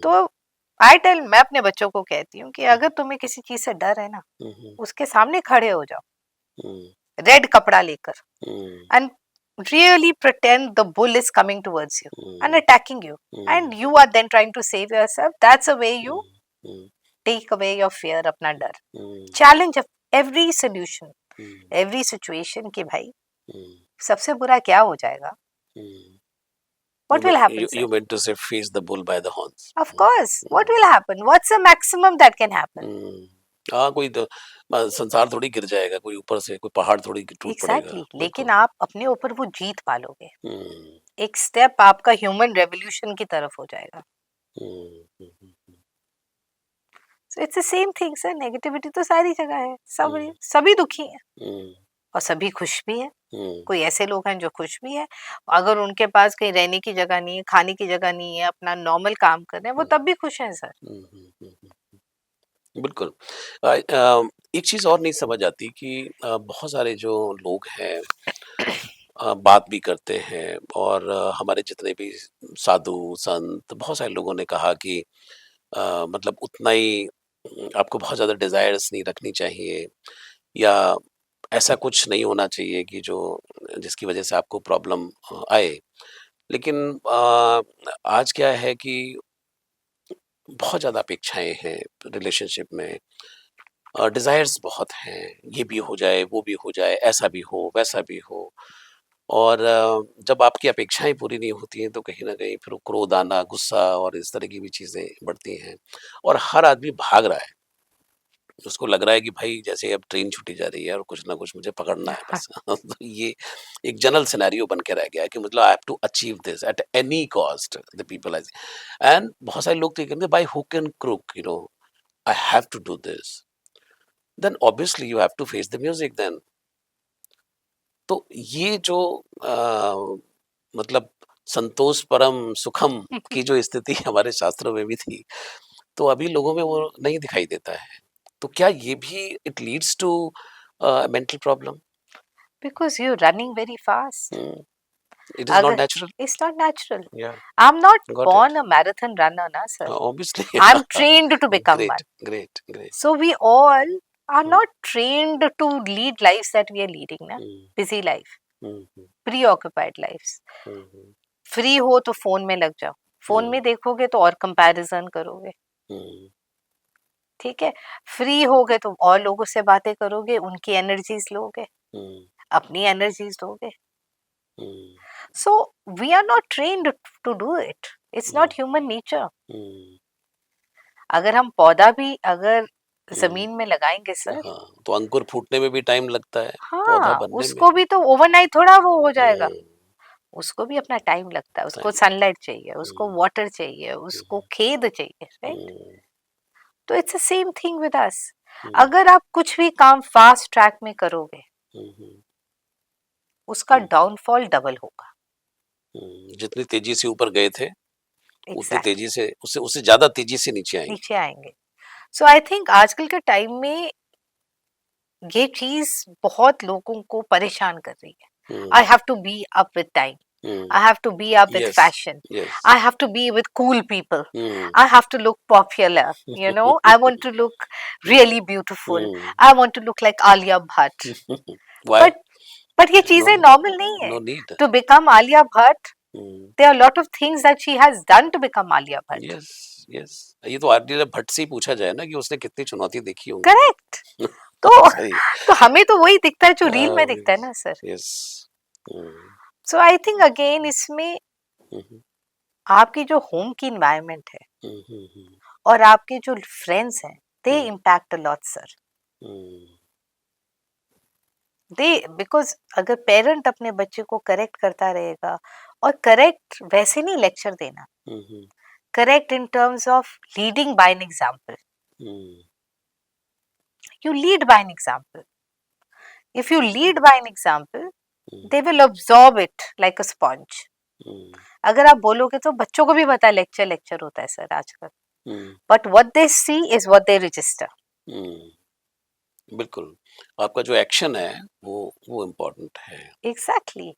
तो मैं अपने बच्चों को कहती हूँ कि अगर तुम्हें किसी चीज से डर है ना, उसके सामने खड़े हो जाओ, रेड कपड़ा लेकर, and really pretend the bull is coming towards you and attacking you, and you are then trying to save yourself. That's a way you take away your fear, अपना डर. Challenge every solution, every situation कि भाई सबसे बुरा क्या हो जाएगा? What will happen? You meant to say face the bull by the horns. Of course. What will happen? What's the maximum that can happen? हाँ, कोई तो संसार थोड़ी गिर जाएगा, कोई ऊपर से कोई पहाड़ थोड़ी टूट पड़ेगा. लेकिन आप अपने ऊपर वो जीत पालोगे. एक स्टेप आपका ह्यूमन रेवोल्यूशन की तरफ हो जाएगा. So it's the same thing sir. Negativity तो सारी जगह है. सभी दुखी हैं और सभी खुश भी हैं. कोई ऐसे लोग हैं जो खुश भी है, अगर उनके पास कहीं रहने की जगह नहीं है, खाने की जगह नहीं है, अपना नॉर्मल काम कर रहे हैं, वो तब भी खुश हैं सर. बिल्कुल. एक चीज और नहीं समझ आती कि बहुत सारे जो लोग हैं बात भी करते हैं, और हमारे जितने भी साधु संत, बहुत सारे लोगों ने कहा कि मतलब उतना ही आपको बहुत ज्यादा डिजायर्स नहीं रखनी चाहिए, या ऐसा कुछ नहीं होना चाहिए कि जो जिसकी वजह से आपको प्रॉब्लम आए. लेकिन आज क्या है कि बहुत ज़्यादा अपेक्षाएं हैं रिलेशनशिप में, डिज़ायर्स बहुत हैं, ये भी हो जाए, वो भी हो जाए, ऐसा भी हो, वैसा भी हो. और जब आपकी अपेक्षाएं पूरी नहीं होती हैं तो कहीं ना कहीं फिर क्रोध आना, गुस्सा और इस तरह की भी चीज़ें बढ़ती हैं, और हर आदमी भाग रहा है. उसको लग रहा है कि भाई जैसे अब ट्रेन छूटी जा रही है और कुछ ना कुछ मुझे पकड़ना है बस. तो ये एक जनरल सिनेरियो बन के रह गया है कि मतलब I have to achieve this at any cost. The people and बहुत सारे लोग तो कहते हैं by hook and crook, I have to do this. Then obviously you have to face the music then. तो ये जो मतलब संतोष परम सुखम की जो स्थिति हमारे शास्त्रों में भी थी, तो अभी लोगों में वो नहीं दिखाई देता है. तो क्या ये भी it leads to mental problem? Because you're running very fast. It is not natural. It's not natural. Yeah. I'm not Got born it. a marathon runner, na sir. Obviously. I'm trained to become Great, one. great. So we all are not trained to lead lives that we are leading, na. Busy life, preoccupied lives. Free हो तो फोन में लग जाओ, फोन में देखोगे तो और कंपैरिजन करोगे. ठीक है, फ्री हो गए तो और लोगों से बातें करोगे, उनकी एनर्जीज लोगे, अपनी एनर्जीज दोगे. So we are not trained to do it. It's not human nature. अगर हम पौधा भी अगर जमीन में लगाएंगे सर, तो अंकुर फूटने में भी टाइम लगता है. हाँ, पौधा बनने उसको भी तो ओवरनाइट थोड़ा वो हो जाएगा. उसको भी अपना टाइम लगता है. उसको सनलाइट चाहिए, उसको वाटर चाहिए, उसको खेद चाहिए, राइट? तो it's the same thing with us. अगर आप कुछ भी काम फास्ट ट्रैक में करोगे, उसका डाउनफॉल डबल होगा. जितनी तेजी से ऊपर गए थे, उतनी तेजी से उससे ज्यादा तेजी से नीचे आएंगे. सो आई थिंक आजकल के टाइम में ये चीज बहुत लोगों को परेशान कर रही है. I have to be up with time. I have to be up with Yes. fashion. Yes. I have to be with cool people. I have to look popular. I want to look really beautiful. I want to look like Alia Bhatt. Why? But ये No चीजें need. normal नहीं है. No need. To become Alia Bhatt, there are a lot of things that she has done to become Alia Bhatt. Yes, yes. ये तो आलिया भट्ट से ही पूछा जाए ना कि उसने कितनी चुनौती देखी होंगी. Correct. सही. तो हमें तो वही दिखता है जो रील में दिखता है ना sir. Yes. So I think again इसमें आपकी जो होम की environment है और आपके जो फ्रेंड्स हैं, they impact a lot sir. Because अगर पेरेंट अपने बच्चे को करेक्ट करता रहेगा, और करेक्ट वैसे नहीं लेक्चर देना, correct in terms of leading by an example. You lead by an example. If you lead by an example they will absorb it like a sponge. अगर आप बोलोगे तो बच्चों को भी पता है लेक्चर लेक्चर होता है सर आजकल, but what they see is what they register. बिल्कुल, आपका जो एक्शन है वो इम्पोर्टेंट है. एग्जैक्टली.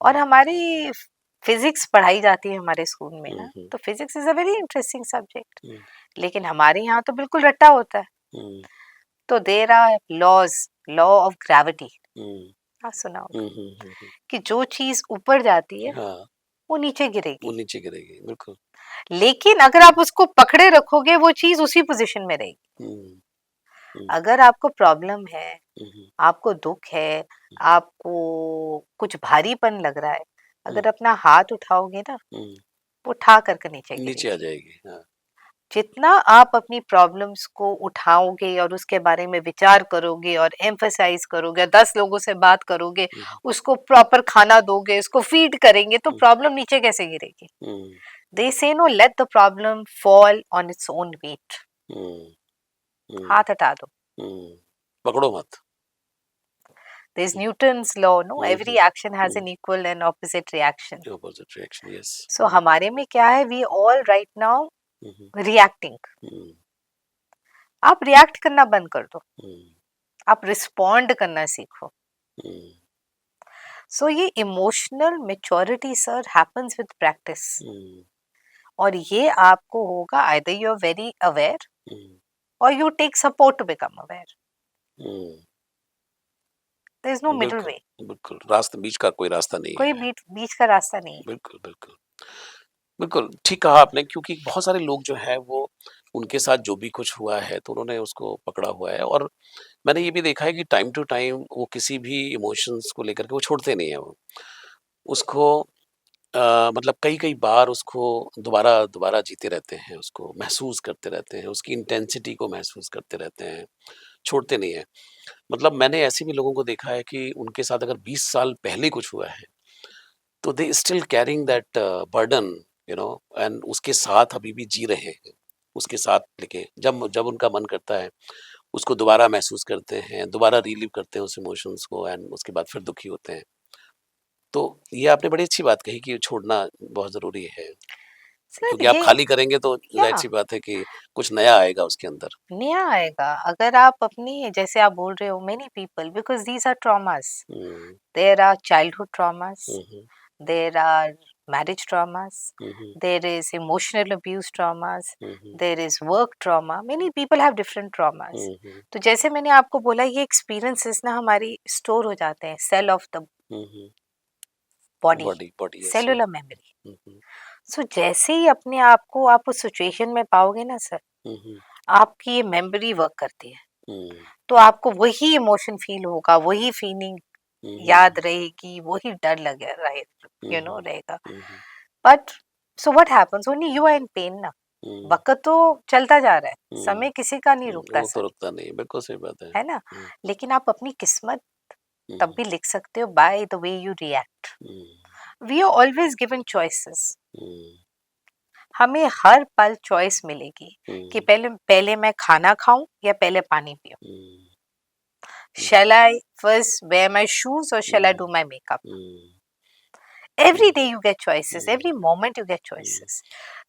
और हमारी फिजिक्स पढ़ाई जाती है हमारे स्कूल में ना, तो physics is a very interesting subject, लेकिन हमारे यहाँ तो बिल्कुल रट्टा होता है. तो there are law of gravity. हाँ सुना होगा कि जो चीज ऊपर जाती है वो नीचे गिरेगी. बिल्कुल. लेकिन अगर आप उसको पकड़े रखोगे वो चीज उसी पोजीशन में रहेगी. अगर आपको प्रॉब्लम है, आपको दुख है, आपको कुछ भारीपन लग रहा है, अगर अपना हाथ उठाओगे ना वो उठा करके नीचे आ जाएगी. जितना आप अपनी प्रॉब्लम्स को उठाओगे और उसके बारे में विचार करोगे और एम्फसाइज करोगे, 10 लोगों से बात करोगे, उसको प्रॉपर खाना दोगे, उसको फीड करेंगे, तो प्रॉब्लम नीचे कैसे गिरेगी. They say no let the problem fall on its own weight. हाथ हटा दो, पकड़ो मत. There's Newton's law, no? Every action has an equal and opposite reaction. Yes. So हमारे में क्या है? We all right now reacting. आप रिएक्ट करना बंद कर दो, आप रिस्पॉन्ड करना सीखो. So ये emotional maturity sir happens with practice. और ये आपको होगा either you are very aware or you take support to become aware. There is no middle way. बिल्कुल. बीच का कोई रास्ता नहीं है. कोई बीच का रास्ता नहीं है. बिल्कुल ठीक कहा आपने, क्योंकि बहुत सारे लोग जो है वो उनके साथ जो भी कुछ हुआ है तो उन्होंने उसको पकड़ा हुआ है. और मैंने ये भी देखा है कि टाइम टू टाइम वो किसी भी इमोशंस को लेकर के वो छोड़ते नहीं है. वो उसको मतलब कई बार उसको दोबारा जीते रहते हैं, उसको महसूस करते रहते हैं, उसकी इंटेंसिटी को महसूस करते रहते हैं, छोड़ते नहीं है. मतलब मैंने ऐसे भी लोगों को देखा है कि उनके साथ अगर 20 साल पहले कुछ हुआ है तो they still carrying that burden, and उसके साथ अभी भी जी रहे हैं, उसके साथ लेके जब उनका मन करता है उसको दोबारा महसूस करते हैं, दोबारा रिलीव करते हैं उस इमोशंस को, एंड उसके बाद फिर दुखी होते हैं. तो ये आपने बड़ी अच्छी बात कही कि छोड़ना बहुत जरूरी है, क्योंकि आप खाली करेंगे तो जाहिर सी बात है कि कुछ नया आएगा उसके अंदर. नया आएगा अगर आप अपनी, जैसे आप बोल रहे हो, many people, because these are traumas. There are childhood traumas, there are marriage traumas, there is emotional abuse traumas, there is work trauma. Many people have different traumas. तो जैसे मैंने आपको बोला, ये experiences ना हमारी store हो जाते हैं, cell of the body, cellular memory. So जैसे ही अपने आप को आप उस situation में पाओगे ना सर, आपकी ये memory work करती है. तो आपको वही emotion feel होगा, वही feeling याद रहेगी, वही डर लगे रहेगा. But so what happens, only you are in pain ना. वक्त तो चलता जा रहा है, समय किसी का नहीं रुकता. वो तो रुकता नहीं, बिल्कुल सही बात है ना. लेकिन आप अपनी किस्मत तब भी लिख सकते हो by the way you react. We are always given choices. हमें हर पल चॉइस मिलेगी कि पहले मैं खाना खाऊं या पहले पानी पीऊं. Shall I first wear my shoes or shall I do my makeup? Every day you get choices. Every moment you get choices.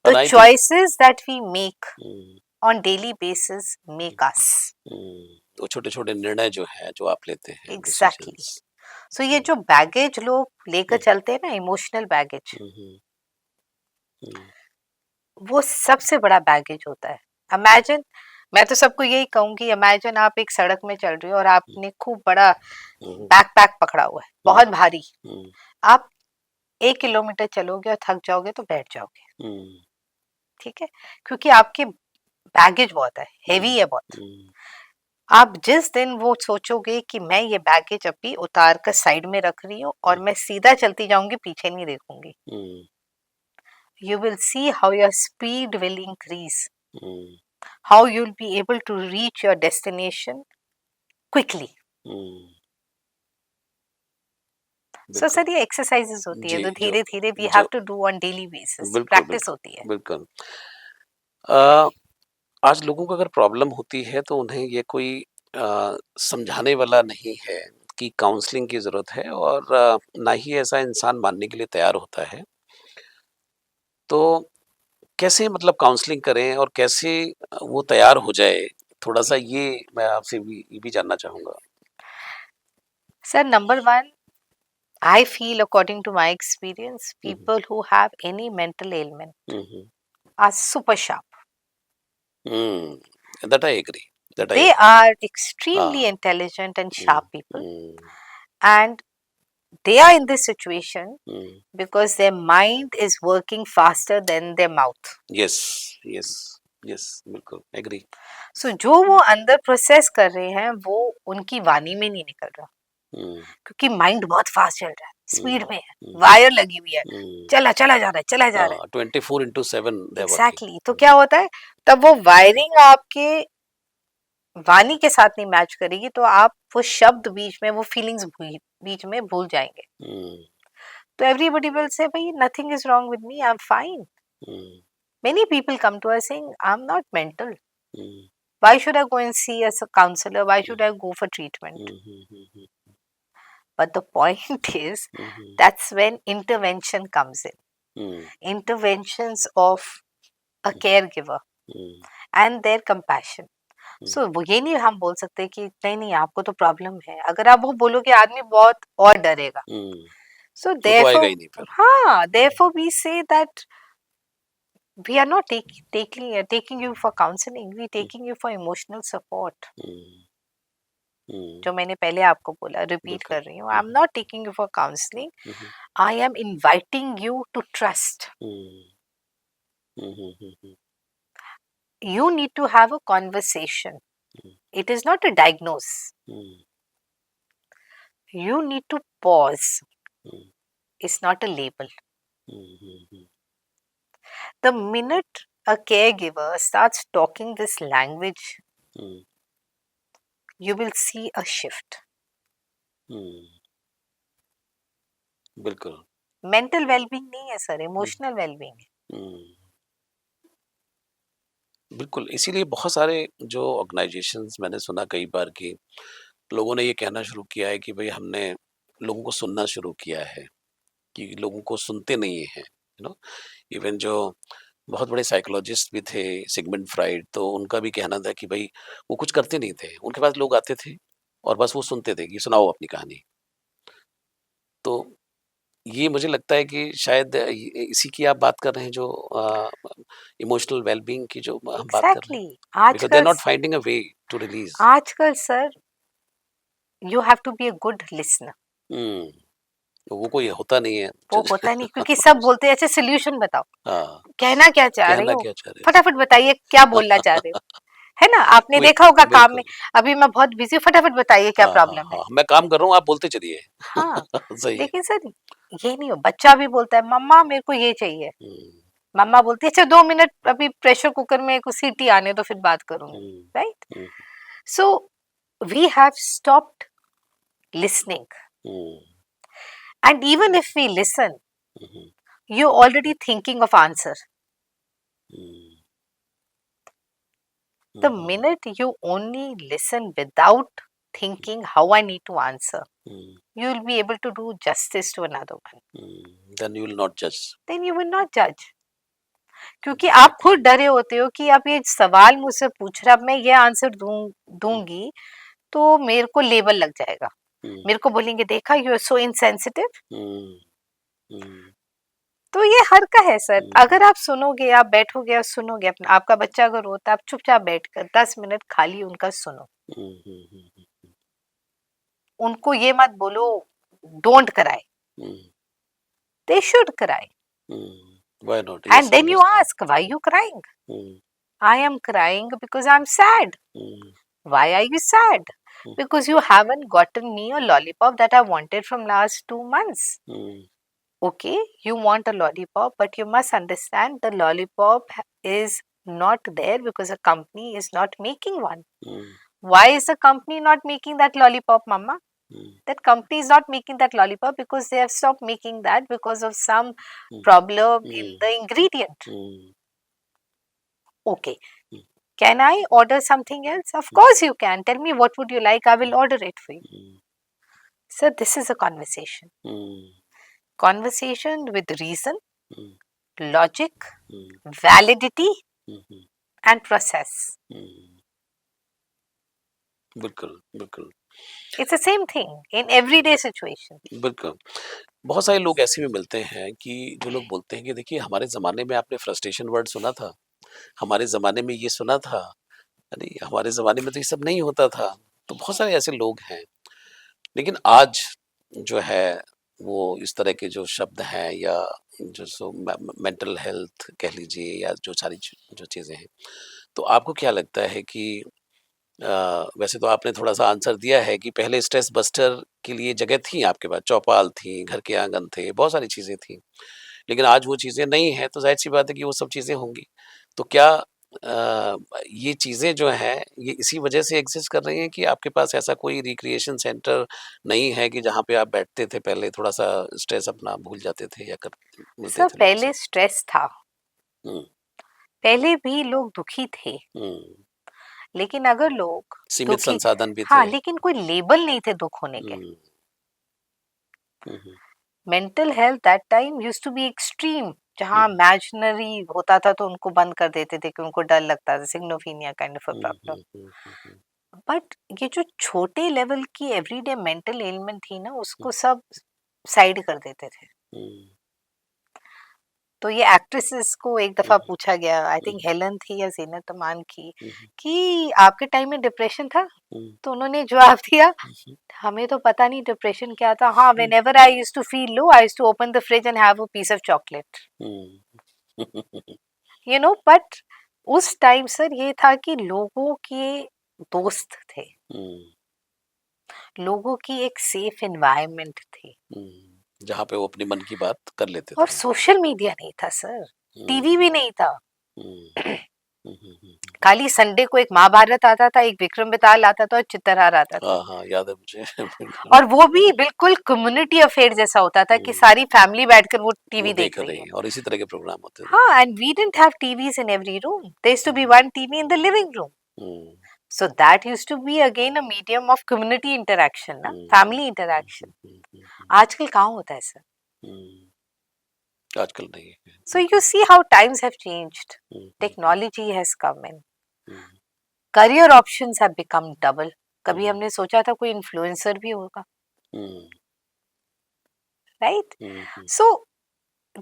The choices that we make on daily basis make us. वो छोटे-छोटे निर्णय जो है जो आप लेते हैं. Exactly. सो ये जो बैगेज लोग लेकर चलते हैं ना, इमोशनल बैगेज, वो सबसे बड़ा बैगेज होता है। इमेजिन, मैं तो सबको यही कहूंगी, इमेजिन आप एक सड़क में चल रही हो और आपने खूब बड़ा बैकपैक पकड़ा हुआ है, बहुत भारी। आप 1 किलोमीटर चलोगे और थक जाओगे तो बैठ जाओगे, ठीक है, क्योंकि आपके बैगेज बहुत है, हेवी है बहुत। आप जिस दिन वो सोचोगे कि मैं ये बैगेज अभी उतार कर साइड में रख रही हूँ और मैं सीधा चलती जाऊंगी, पीछे नहीं देखूंगी, you will see how your speed will increase, how you'll be able to reach your destination quickly. So sir ये एक्सरसाइजेस होती है, तो धीरे धीरे we have to do on daily basis, practice होती है। बिल्कुल। आज लोगों को अगर प्रॉब्लम होती है तो उन्हें ये कोई समझाने वाला नहीं है कि काउंसलिंग की ज़रूरत है, और ना ही ऐसा इंसान मानने के लिए तैयार होता है। तो कैसे मतलब काउंसलिंग करें और कैसे वो तैयार हो जाए, थोड़ा-सा ये मैं आपसे ये भी जानना चाहूँगा? Sir number 1, I feel according to my experience, people who have any mental ailment are super sharp. That I agree. They are extremely intelligent and sharp people, and they are in this situation because their mind is working faster than their mouth. Yes, बिल्कुल agree. So जो वो अंदर प्रोसेस कर रहे हैं वो उनकी वाणी में नहीं निकल रहा, क्योंकि माइंड बहुत फास्ट चल रहा है, स्पीड में है, वायर लगी हुई है, चला जा रहा है, चला जा रहा है, 24/7 एग्जैक्टली। तो क्या होता है, तब वो वायरिंग आपके वाणी के साथ नहीं मैच करेगी, तो आप वो शब्द बीच में, वो फीलिंग्स बीच में भूल जाएंगे। तो एवरीबॉडी विल से भाई nothing is wrong with me, I am fine. Many people come to us saying I am not mental, why should I go and see as a counselor, why should I go for treatment? But the point is, that's when intervention comes in, interventions of a caregiver and their compassion. So वो ये नहीं हम बोल सकते कि नहीं आपको तो प्रॉब्लम है, अगर आप वो बोलोगे आदमी बहुत और डरेगा। So therefore, हाँ, therefore we say that we are not taking you for counseling, we taking you for emotional support. जो मैंने पहले आपको बोला, रिपीट कर रही हूँ, I am not taking you for counselling, I am inviting you to trust. You need to have a conversation. It is not a diagnosis. You need to pause. It's not a label. The minute a caregiver starts talking this language, you will see a shift. बिल्कुल। मेंटल वेलबींग नहीं है सर, इमोशनल वेलबींग है। बिल्कुल, इसीलिए बहुत सारे जो ऑर्गेनाइजेशंस मैंने सुना कई बार कि लोगों ने ये कहना शुरू किया है कि भाई हमने लोगों को सुनना शुरू किया है, कि लोगों को सुनते नहीं हैं, यू नो। इवन जो बहुत बड़े साइकोलॉजिस्ट भी थे, सिगमंड फ्राइड, तो उनका भी कहना था कि भाई वो कुछ करते नहीं थे, उनके पास लोग आते थे और बस वो सुनते थे कि सुनाओ अपनी कहानी। तो ये मुझे लगता है कि शायद इसी की आप बात कर रहे हैं, जो इमोशनल वेलबींग की जो हम बात कर रहे हैं, because they're not finding a way to release. आजकल sir you have to be a good listener. वो कोई होता नहीं है, वो होता नहीं, क्योंकि सब बोलते हैं अच्छा सोल्यूशन बताओ, कहना क्या चाह रहे हो, फटाफट बताइए क्या बोलना चाह रहे हो, है ना। आपने देखा होगा काम में, अभी मैं बहुत बिजी हूँ, फटाफट बताइए क्या प्रॉब्लम है। मैं काम कर रहा हूँ, आप बोलते चलिए। हाँ लेकिन सर ये नहीं हो, बच्चा भी बोलता है मम्मा मेरे को ये चाहिए, मम्मा बोलती है अच्छा 2 मिनट अभी प्रेशर कुकर में कुछ सीटी आने दो फिर बात करूंगी, right. So we have stopped listening, and even if we listen, you're already thinking of answer. The minute you only listen without thinking how I need to answer, you will be able to do justice to another one. Then you will not judge. Then you will not judge. क्योंकि आप खुद डरे होते हो कि आप ये सवाल मुझसे पूछ रहा, अब मैं ये आंसर दूंगी तो मेरे को लेबल लग जाएगा। मेरे को बोलेंगे देखा यू आर सो इनसेंसिटिव। हम्म, तो ये हर का है सर। अगर आप सुनोगे, आप बैठोगे और सुनोगे, अपना आपका बच्चा अगर रोता है, आप चुपचाप बैठकर 10 मिनट खाली उनका सुनो। उनको ये मत बोलो don't cry, they should cry. Why not? And Yes, then you understand. ask, why you crying? Mm, I am crying because I'm sad. mm, Why are you sad? mm, Because you haven't gotten me a lollipop that I wanted from last 2 months. mm, Okay, you want a lollipop, but you must understand the lollipop is not there because a company is not making one. mm, Why is the company not making that lollipop, mama? mm, That company is not making that lollipop because they have stopped making that because of some mm, problem in mm, the ingredient. mm, Okay, mm, can I order something else? Of course you can. Tell me what would you like, I will order it for you. mm, So this is a conversation. mm, Conversation with reason, mm, logic, mm, validity mm, and process. mm. बिल्कुल, बिल्कुल, It's the same thing in everyday situation. बिल्कुल। बहुत सारे लोग ऐसे भी मिलते हैं कि जो लोग बोलते हैं कि देखिए हमारे ज़माने में आपने फ्रस्ट्रेशन वर्ड सुना था, हमारे ज़माने में ये सुना था, अरे हमारे ज़माने में तो ये सब नहीं होता था। तो बहुत सारे ऐसे लोग हैं। लेकिन आज जो है वो इस तरह के जो शब्द हैं या जो मेंटल हेल्थ कह लीजिए या जो सारी जो चीज़ें हैं, तो आपको क्या लगता है कि वैसे तो आपने थोड़ा सा आंसर दिया है कि पहले स्ट्रेस बस्टर के लिए जगह थी आपके पास, चौपाल थी, घर के आंगन थे, बहुत सारी चीज़ें थी, लेकिन आज वो चीज़ें नहीं हैं, तो जाहिर सी बात है कि वो सब चीज़ें होंगी। तो क्या ये चीज़ें जो हैं ये इसी वजह से एग्जिस्ट कर रही हैं कि आपके पास ऐसा कोई रिक्रिएशन सेंटर नहीं है कि जहाँ पे आप बैठते थे पहले थोड़ा-सा स्ट्रेस अपना भूल जाते थे या कर मिलते सर थे लोगों से? पहले स्ट्रेस था, हुँ, पहले भी लोग दुखी थे, हुँ। लेकिन अगर लोग सीमित दुखी, संसाधन भी हाँ, थे। लेकिन कोई लेबल नहीं थे दुख होने के। Hmm, hmm, hmm, mental health that time used to be extreme, जहाँ हुँ, इमेजिनरी होता था तो उनको बंद कर देते थे कि उनको डर लगता था, schizophrenia kind of a hmm, problem. Hmm, hmm, hmm, hmm, but ये जो छोटे लेवल की एवरीडे मेंटल एलिमेंट थी ना, हुँ, उसको सब साइड कर देते थे। हुँ, तो ये एक्ट्रेसेस को एक हुँ, दफा पूछा गया, आई हुँ, थिंक हेलन थी या जीनत अमान की, हुँ, कि आपके टाइम में डिप्रेशन था? हुँ, तो उन्होंने जवाब दिया, हुँ, हमें तो पता नहीं डिप्रेशन क्या था। हाँ, hmm, whenever I used to feel low, I used to open the fridge and have a piece of chocolate, hmm, you know. But उस टाइम सर ये था कि लोगों के दोस्त थे, हुँ, लोगों की एक सेफ एनवायरनमेंट थी, हुँ, जहाँ पे वो अपने मन की बात कर लेते और थे। सोशल मीडिया नहीं था सर, टीवी हुँ, भी नहीं था। हुँ, हुँ, हुँ, हुँ, हुँ। खाली संडे को एक महाभारत आता था, एक विक्रम बेताल आता था और चित्रहार आता था, हाँ, हाँ, याद है मुझे बिल्कुल। और वो भी बिल्कुल कम्युनिटी अफेयर जैसा होता था कि हुँ, सारी फैमिली बैठकर वो वो टीवी देख देख रही रहे है। हैं और इसी तरह के प्रोग्राम होते थे। हाँ, and we didn't have TVs in every room. There used to be one TV in the living room. Hmm, So that used to be again a medium of community interaction, ना, हुँ, हुँ, family हुँ, interaction. हुँ, हुँ, हुँ, आजकल कहाँ होता है सर? हुँ, आजकल नहीं है। So you see how times have changed. Hmm, hmm, hmm, Technology has come in. Hmm, Career options have become double. कभी हुँ, हमने सोचा था कोई इन्फ्लुएंसर भी होगा, हुँ, right? Hmm, hmm, So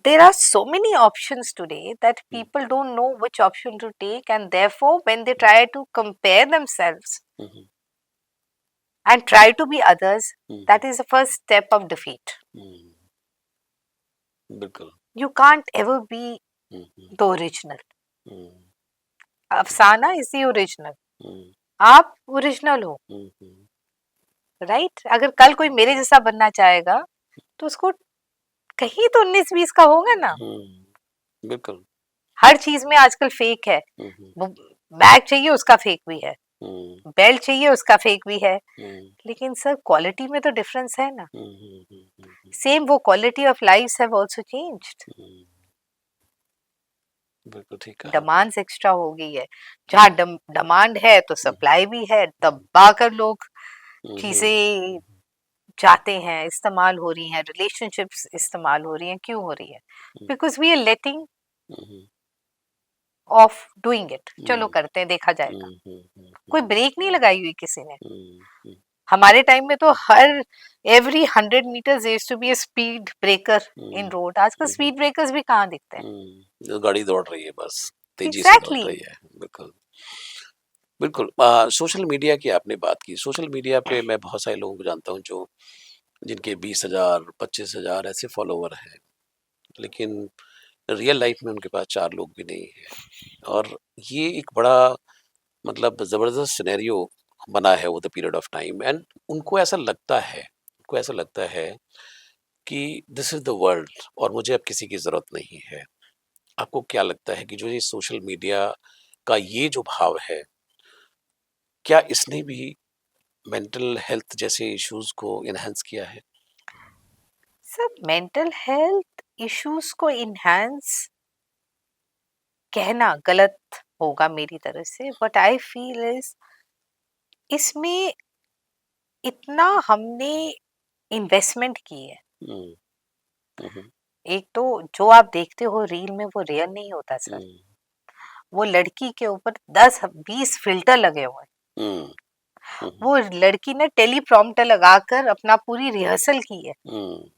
there are so many options today that hmm, people don't know which option to take, and therefore when they try to compare themselves hmm, hmm, and try to be others, hmm, that is the first step of defeat. हुँ, बिल्कुल। You can't ever be hmm, hmm, the original. हुँ, अफसाना is the original. हुँ, आप ओरिजिनल हो, हुँ, हुँ, राइट? अगर कल कोई मेरे जैसा बनना चाहेगा तो उसको कहीं तो 19-20 का होगा ना। हुँ, बिल्कुल। हर चीज में आजकल फेक है। हुँ, हुँ, वो बैग चाहिए उसका फेक भी है, हुँ, बेल्ट चाहिए उसका फेक भी है, हुँ, लेकिन सर क्वालिटी में तो डिफरेंस है ना। Hmm, hmm, hmm, hmm, hmm, same वो quality of lives have also changed. Hmm, बिल्कुल ठीक कहा आपने। डिमांड्स एक्स्ट्रा हो गई है, जहाँ डिमांड है तो हुँ, सप्लाई भी है, हुँ, दबा कर लोग हुँ, हुँ, चीजें चाहते हैं, इस्तेमाल हो रही हैं, रिलेशनशिप्स इस्तेमाल हो रही हैं। क्यों हो रही है? Hmm, because we are letting hmm, hmm, of doing it, चलो हुँ, करते हैं देखा जाएगा। हुँ, हुँ, हुँ, कोई हुँ, ब्रेक नहीं लगाई हुई किसी ने। हुँ, हुँ, हमारे टाइम में तो हर every 100 meters there used to be a speed breaker in road. आजकल स्पीड ब्रेकर्स भी कहाँ दिखते हैं? जो गाड़ी दौड़ रही है बस तेजी से दौड़ एग्जैक्टली रही है। बिल्कुल बिल्कुल। सोशल मीडिया की आपने बात की। सोशल मीडिया पे मैं बहुत सारे लोगों को जानता हूँ जो जिनके 20,000 25,000 ऐसे फॉलोवर हैं, लेकिन रियल लाइफ में उनके पास 4 लोग भी नहीं हैं। और ये एक बड़ा मतलब ज़बरदस्त सिनेरियो बना है over the period of time. And उनको ऐसा लगता है कि दिस इज़ द वर्ल्ड और मुझे अब किसी की ज़रूरत नहीं है। आपको क्या लगता है कि जो ये सोशल मीडिया का ये जो भाव है, क्या इसने भी मेंटल हेल्थ जैसे इश्यूज़ को एनहांस किया है? सर, मेंटल हेल्थ इश्यूज को इनहेंस कहना गलत होगा मेरी तरफ से, बट आई फील इज इसमें इतना हमने इन्वेस्टमेंट की है। हुँ, हुँ, हुँ, एक तो जो आप देखते हो रील में वो रियल नहीं होता सर। हुँ, वो लड़की के ऊपर 10-20 फिल्टर लगे हुए हैं। हुँ, हुँ, वो लड़की ने टेलीप्रॉम्प्टर लगाकर अपना पूरी रिहर्सल की है, हुँ,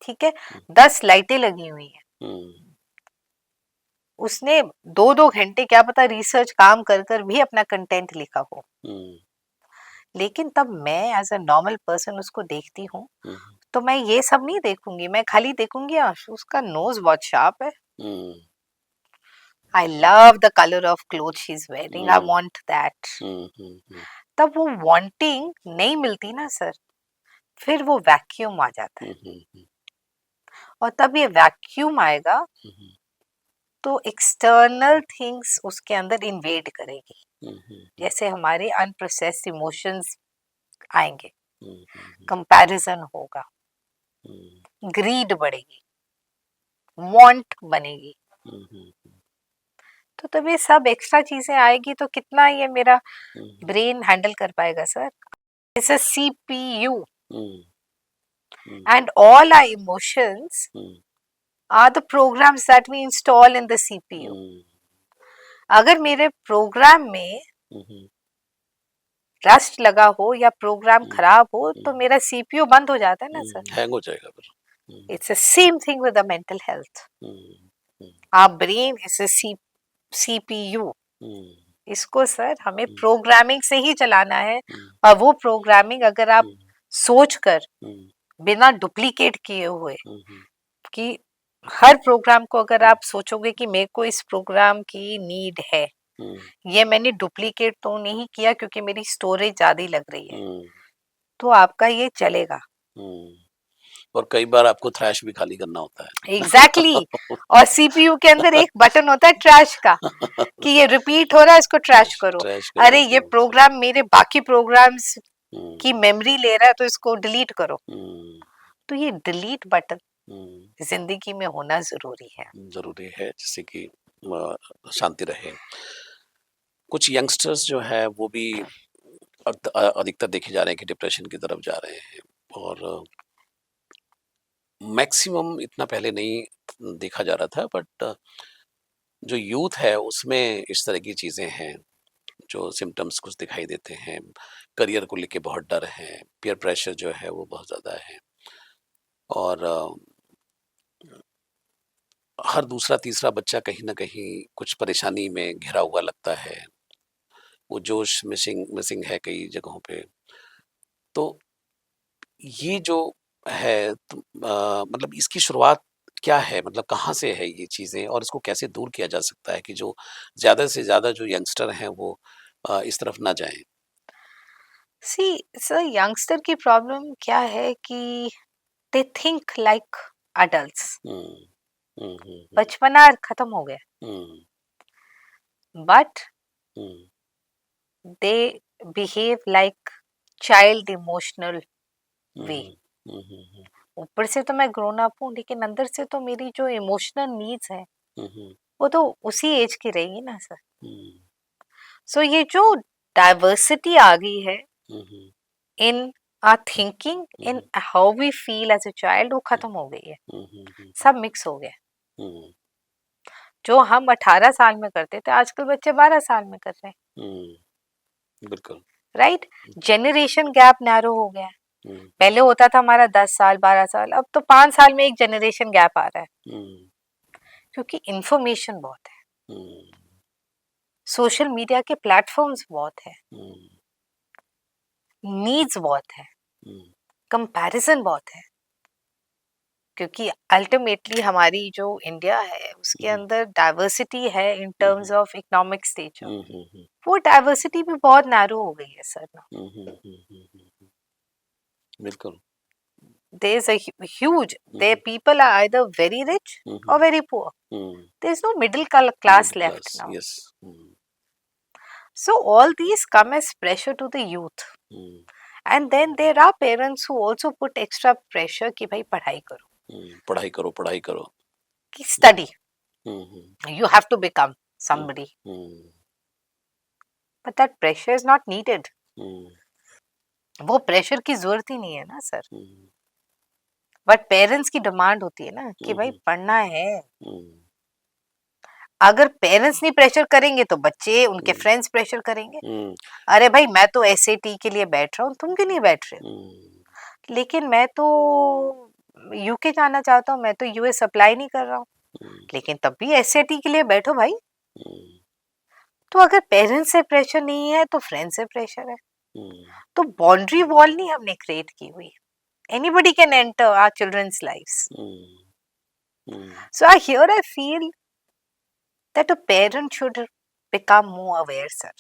ठीक है। हुँ, 10 लाइटें लगी हुई हैं। हुँ, उसने 2-2 घंटे क्या पता रिसर्च काम कर कर भी अपना कंटेंट लिखा हो। हुँ, लेकिन तब मैं एज अ नॉर्मल पर्सन उसको देखती हूँ, हुँ, तो मैं ये सब नहीं देखूंगी। मैं खाली देखूंगी उसका नोज बहुत शार्प है। Hmm, I love the colour of cloth she is wearing, I hmm, want that. Hmm, hmm, hmm, तब वो वांटिंग नहीं मिलती ना सर, फिर वो वैक्यूम आ जाता है। हुँ, हुँ, और तब ये वैक्यूम आएगा हुँ, तो एक्सटर्नल थिंग्स उसके अंदर इन्वेड करेगी। हुँ, हुँ, जैसे हमारे अनप्रोसेस्ड इमोशंस आएंगे, हुँ, हुँ, कंपैरिजन होगा, हुँ, ग्रीड बढ़ेगी, वांट बनेगी। हुँ, हुँ, तो तब ये सब एक्स्ट्रा चीजें आएगी तो कितना ये मेरा हुँ, ब्रेन हैंडल कर पाएगा sir? It's a CPU hmm, hmm, and all our emotions hmm, are the programs that we install in the CPU. Hmm, अगर मेरे प्रोग्राम में हुँ, रस्ट लगा हो या प्रोग्राम हुँ, खराब हो हुँ, तो मेरा सीपीयू बंद हो जाता है ना सर। हैंग हो जाएगा फिर। Hmm, it's a same thing with the mental health. Hmm, hmm, our brain is a CPU. Hmm, इसको सर हमें हुँ, प्रोग्रामिंग से ही चलाना है। हुँ, और वो प्रोग्रामिंग अगर आप हुँ, सोच कर हुँ, बिना डुप्लीकेट किए हुए हुँ, हुँ, कि हर प्रोग्राम को अगर हुँ, आप सोचोगे कि मेरे को इस प्रोग्राम की नीड है, हुँ, ये मैंने डुप्लीकेट तो नहीं किया क्योंकि मेरी स्टोरेज ज्यादा लग रही है, हुँ, तो आपका ये चलेगा। हुँ। और कई बार आपको थ्रैश भी खाली करना होता एग्जैक्टली है। और सीपीयू के अंदर एक बटन होता है ट्रैश का, कि ये रिपीट हो रहा है, इसको ट्रैश करो। ट्रैश करो अरे ये इसको। प्रोग्राम मेरे बाकी प्रोग्राम्स की हुँ, मेमोरी ले रहा है तो इसको डिलीट करो। हुँ, तो ये डिलीट बटन हुँ, जिंदगी में होना जरूरी है। ज़रूरी है जिससे कि शांति रहे। कुछ यंगस्टर्स जो है वो भी अधिकतर देखे जा रहे हैं कि डिप्रेशन की तरफ जा रहे हैं। और मैक्सिमम इतना पहले नहीं देखा जा रहा था, बट जो यूथ है उसमें इस तरह की चीज़ें हैं, जो सिम्पटम्स कुछ दिखाई देते हैं। करियर को लेके बहुत डर है, पीयर प्रेशर जो है वो बहुत ज़्यादा है। और हर दूसरा तीसरा बच्चा कहीं न कहीं कुछ परेशानी में घिरा हुआ लगता है। वो जोश मिसिंग मिसिंग है कई जगहों पे। तो ये जो है मतलब इसकी शुरुआत क्या है? मतलब कहाँ से है ये चीज़ें और इसको कैसे दूर किया जा सकता है कि जो ज़्यादा से ज़्यादा जो यंगस्टर हैं वो इस तरफ ना जाएँ? सी सर, यंगस्टर की प्रॉब्लम क्या है कि they think like adults. Hmm. Hmm, hmm, hmm. बचपना खत्म हो गया, hmm, but hmm, they behave like child emotional hmm, वे। हुँ, हुँ, हुँ, हुँ, ऊपर से तो मैं ग्रोन अप हूँ लेकिन अंदर से तो मेरी जो इमोशनल नीड्स है हुँ, हुँ, वो तो उसी एज की रहेगी ना सर। हुँ, सो ये जो डाइवर्सिटी आ गई है hmm, hmm, in our thinking, in hmm, how we feel as a child, वो खत्म हो गई है। हुँ, हुँ, हुँ, सब मिक्स हो गया। हुँ, जो हम 18 साल में करते थे आजकल बच्चे 12 साल में कर रहे हैं। हुँ, बिल्कुल। राइट? जनरेशन गैप नैरो हो गया है। पहले होता था हमारा 10 साल 12 साल, अब तो 5 साल में एक जनरेशन गैप आ रहा है, क्योंकि इंफॉर्मेशन बहुत है, सोशल मीडिया के प्लेटफॉर्म्स बहुत है, नीड्स बहुत है, कंपैरिजन बहुत है, क्योंकि अल्टीमेटली हमारी जो इंडिया है उसके अंदर डाइवर्सिटी है in terms of economic stature, वो डाइवर्सिटी भी बहुत नैरो हो गई है सर ना। बिल्कुल। There is a huge, there people are either very rich or very poor. There is no middle class left now. Yes. So all these come as pressure to the youth. And then there are parents who also put extra pressure कि भाई पढ़ाई करो, पढ़ाई करो कि study. You have to become somebody. But that pressure is not needed. वो प्रेशर की जरूरत ही नहीं है ना सर, बट पेरेंट्स की डिमांड होती है ना कि भाई पढ़ना है। अगर पेरेंट्स नहीं प्रेशर करेंगे तो बच्चे, उनके फ्रेंड्स प्रेशर करेंगे, अरे भाई मैं तो एसएटी के लिए बैठ रहा हूँ, तुम क्यों नहीं बैठ रहे हो? लेकिन मैं तो यूके जाना चाहता हूँ, मैं तो यूएस अप्लाई नहीं कर रहा हूँ, लेकिन तब भी एसएटी के लिए बैठो भाई। तो अगर पेरेंट्स से प्रेशर नहीं है तो फ्रेंड से प्रेशर है, तो बाउंड्री वॉल नहीं हमने क्रिएट की हुई। Anybody can enter our children's lives. So here I feel that a parent should become more aware, sir.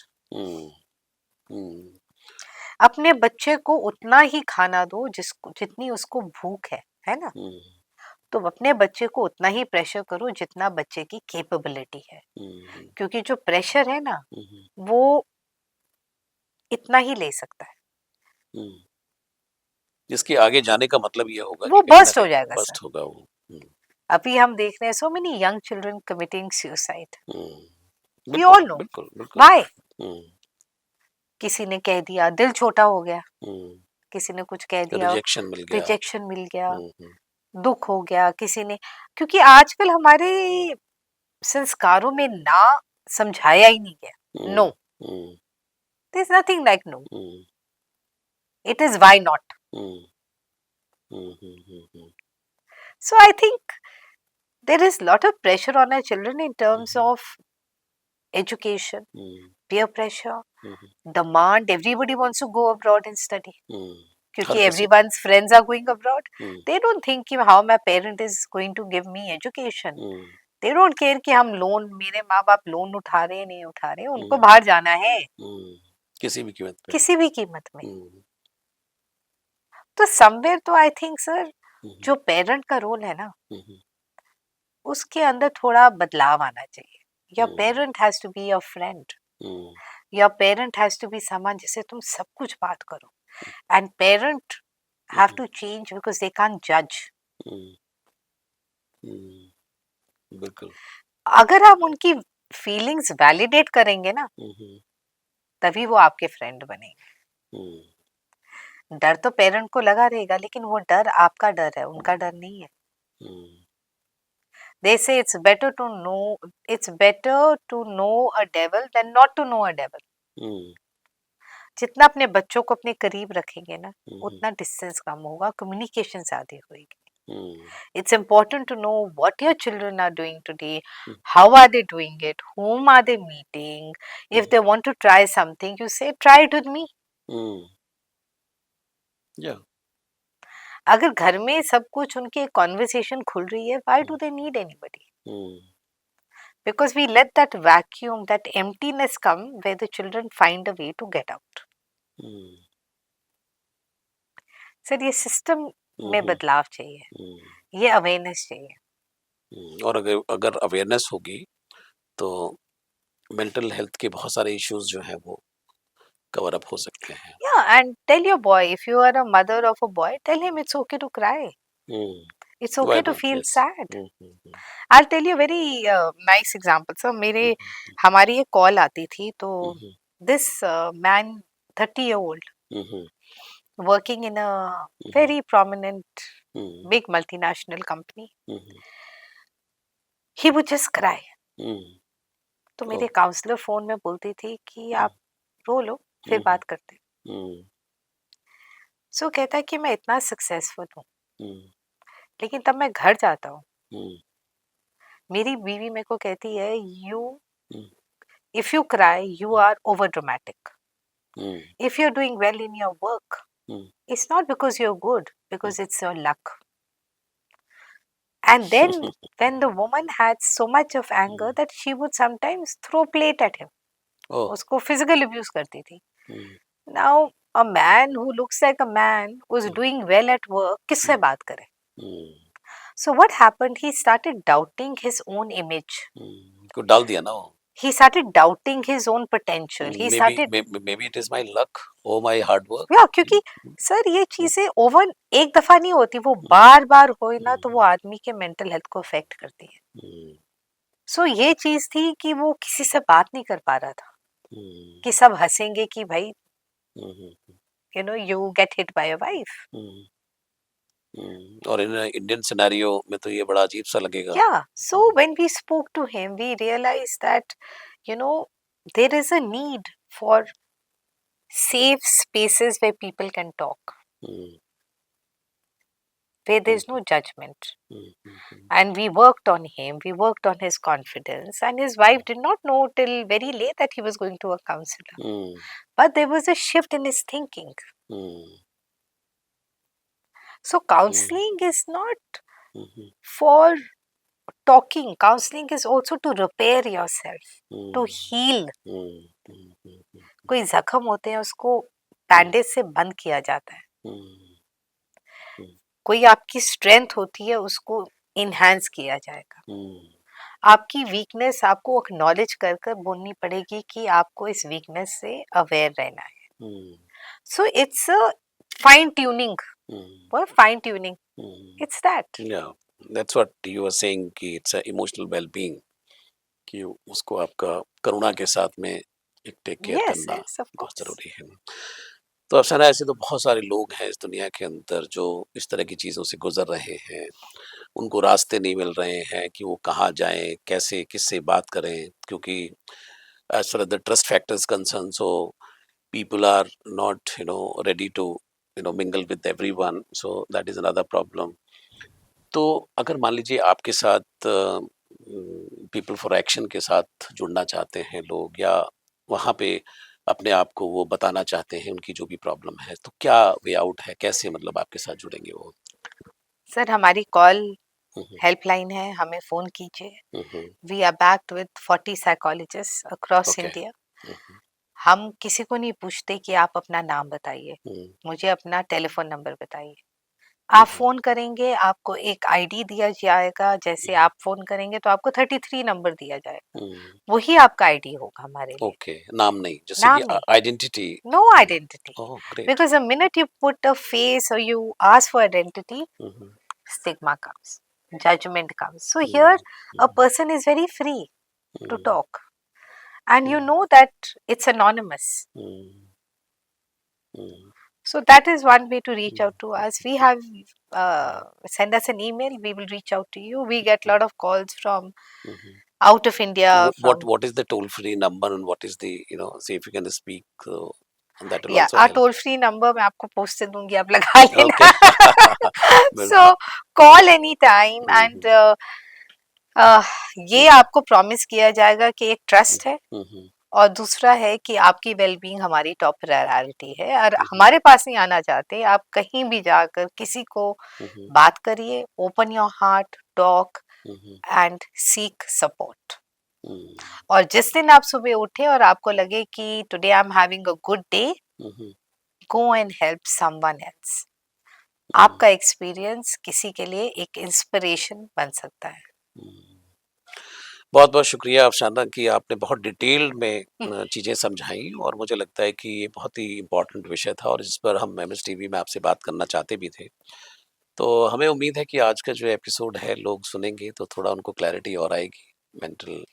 अपने बच्चे को उतना ही खाना दो जितनी उसको भूख है ना? तो अपने बच्चे को उतना ही प्रेशर करो जितना बच्चे की कैपेबिलिटी है, क्योंकि जो प्रेशर है ना वो इतना ही ले सकता है, जिसके आगे जाने का मतलब ये होगा वो बर्स्ट हो जाएगा, बर्स्ट होगा वो। अभी हम देख रहे हैं so many young children committing suicide. We बिल्कुल, all know बिल्कुल, बिल्कुल। why. किसी ने कह दिया दिल छोटा हो गया, किसी ने कुछ कह दिया रिजेक्शन मिल गया, दुख हो गया, किसी ने, क्योंकि आजकल हमारे संस्कारों में ना समझाया ही नहीं गया। No, there is nothing like no, it is why not. So I think there is lot of pressure on our children in terms of education, peer pressure, demand. Everybody wants to go abroad and study, क्योंकि everyone's friends are going abroad. They don't think कि how my parent is going to give me education. They don't care कि हम लोन, मेरे माँ बाप लोन उठा रहे हैं नहीं उठा रहे, उनको बाहर जाना है किसी भी कीमत पे, किसी भी कीमत में। तो somewhere तो I think sir जो पेरेंट का रोल है ना उसके अंदर थोड़ा बदलाव आना चाहिए। Your parent has to be your friend. Your parent has to be someone जिसे तुम सब कुछ बात करो, and parent have to change because they can't judge. बिल्कुल। अगर हम उनकी फीलिंग्स वैलिडेट करेंगे ना तभी वो आपके फ्रेंड बनेंगे। डर तो पेरेंट को लगा रहेगा, लेकिन वो डर आपका डर है, उनका डर नहीं है। They say it's better to know a devil than not to know a devil. जितना अपने बच्चों को अपने करीब रखेंगे ना उतना डिस्टेंस कम होगा, कम्युनिकेशन ज्यादा होगी। It's important to know what your children are doing today, how are they doing it, whom are they meeting. If they want to try something, you say try it with me. Yeah. अगर घर में सब कुछ उनके कॉन्वर्सेशन खुल रही है, why do they need anybody? Because we let that vacuum, that emptiness come where the children find a way to get out. Sir ये सिस्टम में बदलाव चाहिए, ये अवेयरनेस चाहिए। और अगर अवेयरनेस होगी तो मेंटल हेल्थ के बहुत सारे इश्यूज जो हैं वो कवर अप हो सकते हैं। Yeah, and tell your boy, if you are a mother of a boy, tell him it's okay to cry. It's okay to feel sad. I'll tell you a very nice example. So मेरे हमारी एक कॉल आती थी, तो this man 30-year-old working in a very prominent big multinational company, he would just cry. तो मेरे काउंसलर फोन में बोलती थी कि आप रो लो फिर बात करते। सो कहता है कि मैं इतना सक्सेसफुल हूँ, लेकिन तब मैं घर जाता हूँ, मेरी बीवी मेरे को कहती है, you if you cry you are over dramatic, if you are doing well in your work it's not because you're good, because it's your luck. And then when the woman had so much of anger that she would sometimes throw plate at him, उसको physical abuse करती थी. Now a man who looks like a man was doing well at work, किससे बात करे? So what happened? He started doubting his own image. को डाल दिया ना वो. He started doubting his own potential. He started maybe it is my luck or my hard work. Yeah, क्योंकि सर ये चीजें ओवर एक दफा नहीं होती, वो बार बार होए ना तो वो आदमी के मेंटल हेल्थ को अफेक्ट करती है. सो ये चीज थी कि वो किसी से बात नहीं कर पा रहा था, कि सब हंसेंगे कि भाई you know you get hit by a wife. और इन इंडियन सिनेरियो में तो ये बड़ा अजीब सा लगेगा. Yeah, so when we spoke to him, we realized that you know there is a need for safe spaces where people can talk, where there's no judgment. And we worked on him, we worked on his confidence, and his wife did not know till very late that he was going to a counselor. But there was a shift in his thinking. So counseling is not for talking. Counseling is also to repair yourself, to heal. कोई जख्म होते हैं उसको बैंडेज से बंद किया जाता है. कोई आपकी स्ट्रेंथ होती है उसको इनहैंस किया जाएगा. आपकी वीकनेस आपको एक्नॉलेज कर कर बोलनी पड़ेगी कि आपको इस वीकनेस से अवेयर रहना है. So it's a fine tuning. Fine tuning, it's that. That's what you were saying कि it's a emotional well-being, कि उसको आपका करुणा के साथ में एक टेक केयर करना बहुत जरूरी है. तो अफसाना, ऐसे तो बहुत सारे लोग हैं इस दुनिया के अंदर जो इस तरह की चीज़ों से गुजर रहे हैं. उनको रास्ते नहीं मिल रहे हैं कि वो कहाँ जाएं, कैसे किससे बात करें, क्योंकि as far as the trust factor is concerned, so people are not ready to mingle with everyone, so that is another problem. तो अगर मान लीजिए आपके साथ पीपल फॉर एक्शन के साथ जुड़ना चाहते हैं लोग, या वहाँ पे अपने आप को वो बताना चाहते हैं उनकी जो भी प्रॉब्लम है, तो क्या वे आउट है, कैसे मतलब आपके साथ जुड़ेंगे वो? सर हमारी कॉल हेल्पलाइन है, हमें फोन कीजिए. We are backed with 40 psychologist across India. हम किसी को नहीं पूछते कि आप अपना नाम बताइए, मुझे अपना टेलीफोन नंबर बताइए. आप फोन करेंगे, आपको एक आईडी दिया जाएगा. जैसे आप फोन करेंगे तो आपको 33 नंबर दिया जाएगा, वही आपका आईडी होगा हमारे लिए. ओके, नाम नहीं, जैसे कि identity. No identity, because the minute you put a face और you ask for identity, stigma comes, judgment comes. So here a person is very free to talk, and you know that it's anonymous. So that is one way to reach out to us. We have send us an email, we will reach out to you. We get a lot of calls from out of India. What is the toll free number, and what is the see if you can speak on that yeah, also our help. toll free number मैं आपको पोस्ट से दूंगी, आप लगा लेना. So call anytime. And ये आपको प्रॉमिस किया जाएगा कि एक ट्रस्ट है, और दूसरा है कि आपकी वेलबींग हमारी टॉप प्रायोरिटी है. और हमारे पास नहीं आना चाहते, आप कहीं भी जाकर किसी को बात करिए, open your heart, talk and seek support. और जिस दिन आप सुबह उठे और आपको लगे कि today I am having a good day, go and help someone else. आपका एक्सपीरियंस किसी के लिए एक इंस्पिरेशन बन सकता है. बहुत बहुत शुक्रिया अफसाना कि आपने बहुत डिटेल में चीज़ें समझाई, और मुझे लगता है कि ये बहुत ही इम्पोर्टेंट विषय था और इस पर हम MSTV में आपसे बात करना चाहते भी थे. तो हमें उम्मीद है कि आज का जो एपिसोड है लोग सुनेंगे तो थोड़ा उनको क्लैरिटी और आएगी, मेंटल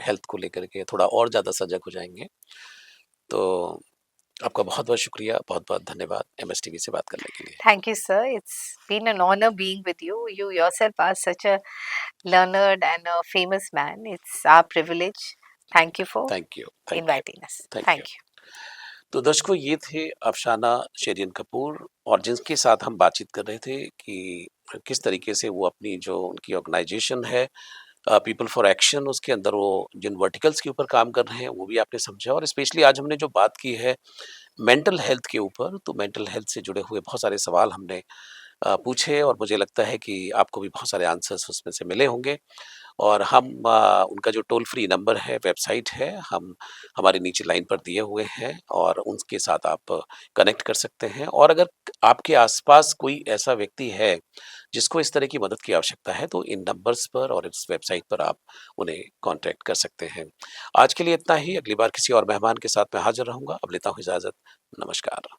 हेल्थ को लेकर के थोड़ा और ज़्यादा सजग हो जाएंगे. तो आपका बहुत बहुत शुक्रिया, बहुत बहुत धन्यवाद MSTV से बात करने के लिए. Thank you, sir. It's been an honor being with you. You yourself are such a learned and a famous man. It's our privilege. Thank you for inviting us. Thank you. तो दर्शकों, ये थे अफसाना शेरिन कपूर, और जिनके साथ हम बातचीत कर रहे थे कि किस तरीके से वो अपनी जो उनकी ऑर्गेनाइजेशन है पीपल फॉर एक्शन, उसके अंदर वो जिन वर्टिकल्स के ऊपर काम कर रहे हैं वो भी आपने समझा। और स्पेशली आज हमने जो बात की है मेंटल हेल्थ के ऊपर, तो मेंटल हेल्थ से जुड़े हुए बहुत सारे सवाल हमने पूछे, और मुझे लगता है कि आपको भी बहुत सारे आंसर्स उसमें से मिले होंगे। और हम उनका जो टोल फ्री नंबर है, वेबसाइट है, हम हमारे नीचे लाइन पर दिए हुए हैं, और उनके साथ आप कनेक्ट कर सकते हैं। और अगर आपके आसपास कोई ऐसा व्यक्ति है जिसको इस तरह की मदद की आवश्यकता है, तो इन नंबर्स पर और इस वेबसाइट पर आप उन्हें कांटेक्ट कर सकते हैं। आज के लिए इतना ही। अगली बार किसी और मेहमान के साथ मैं हाजिर रहूंगा। अब लेता हूँ इजाजत। नमस्कार।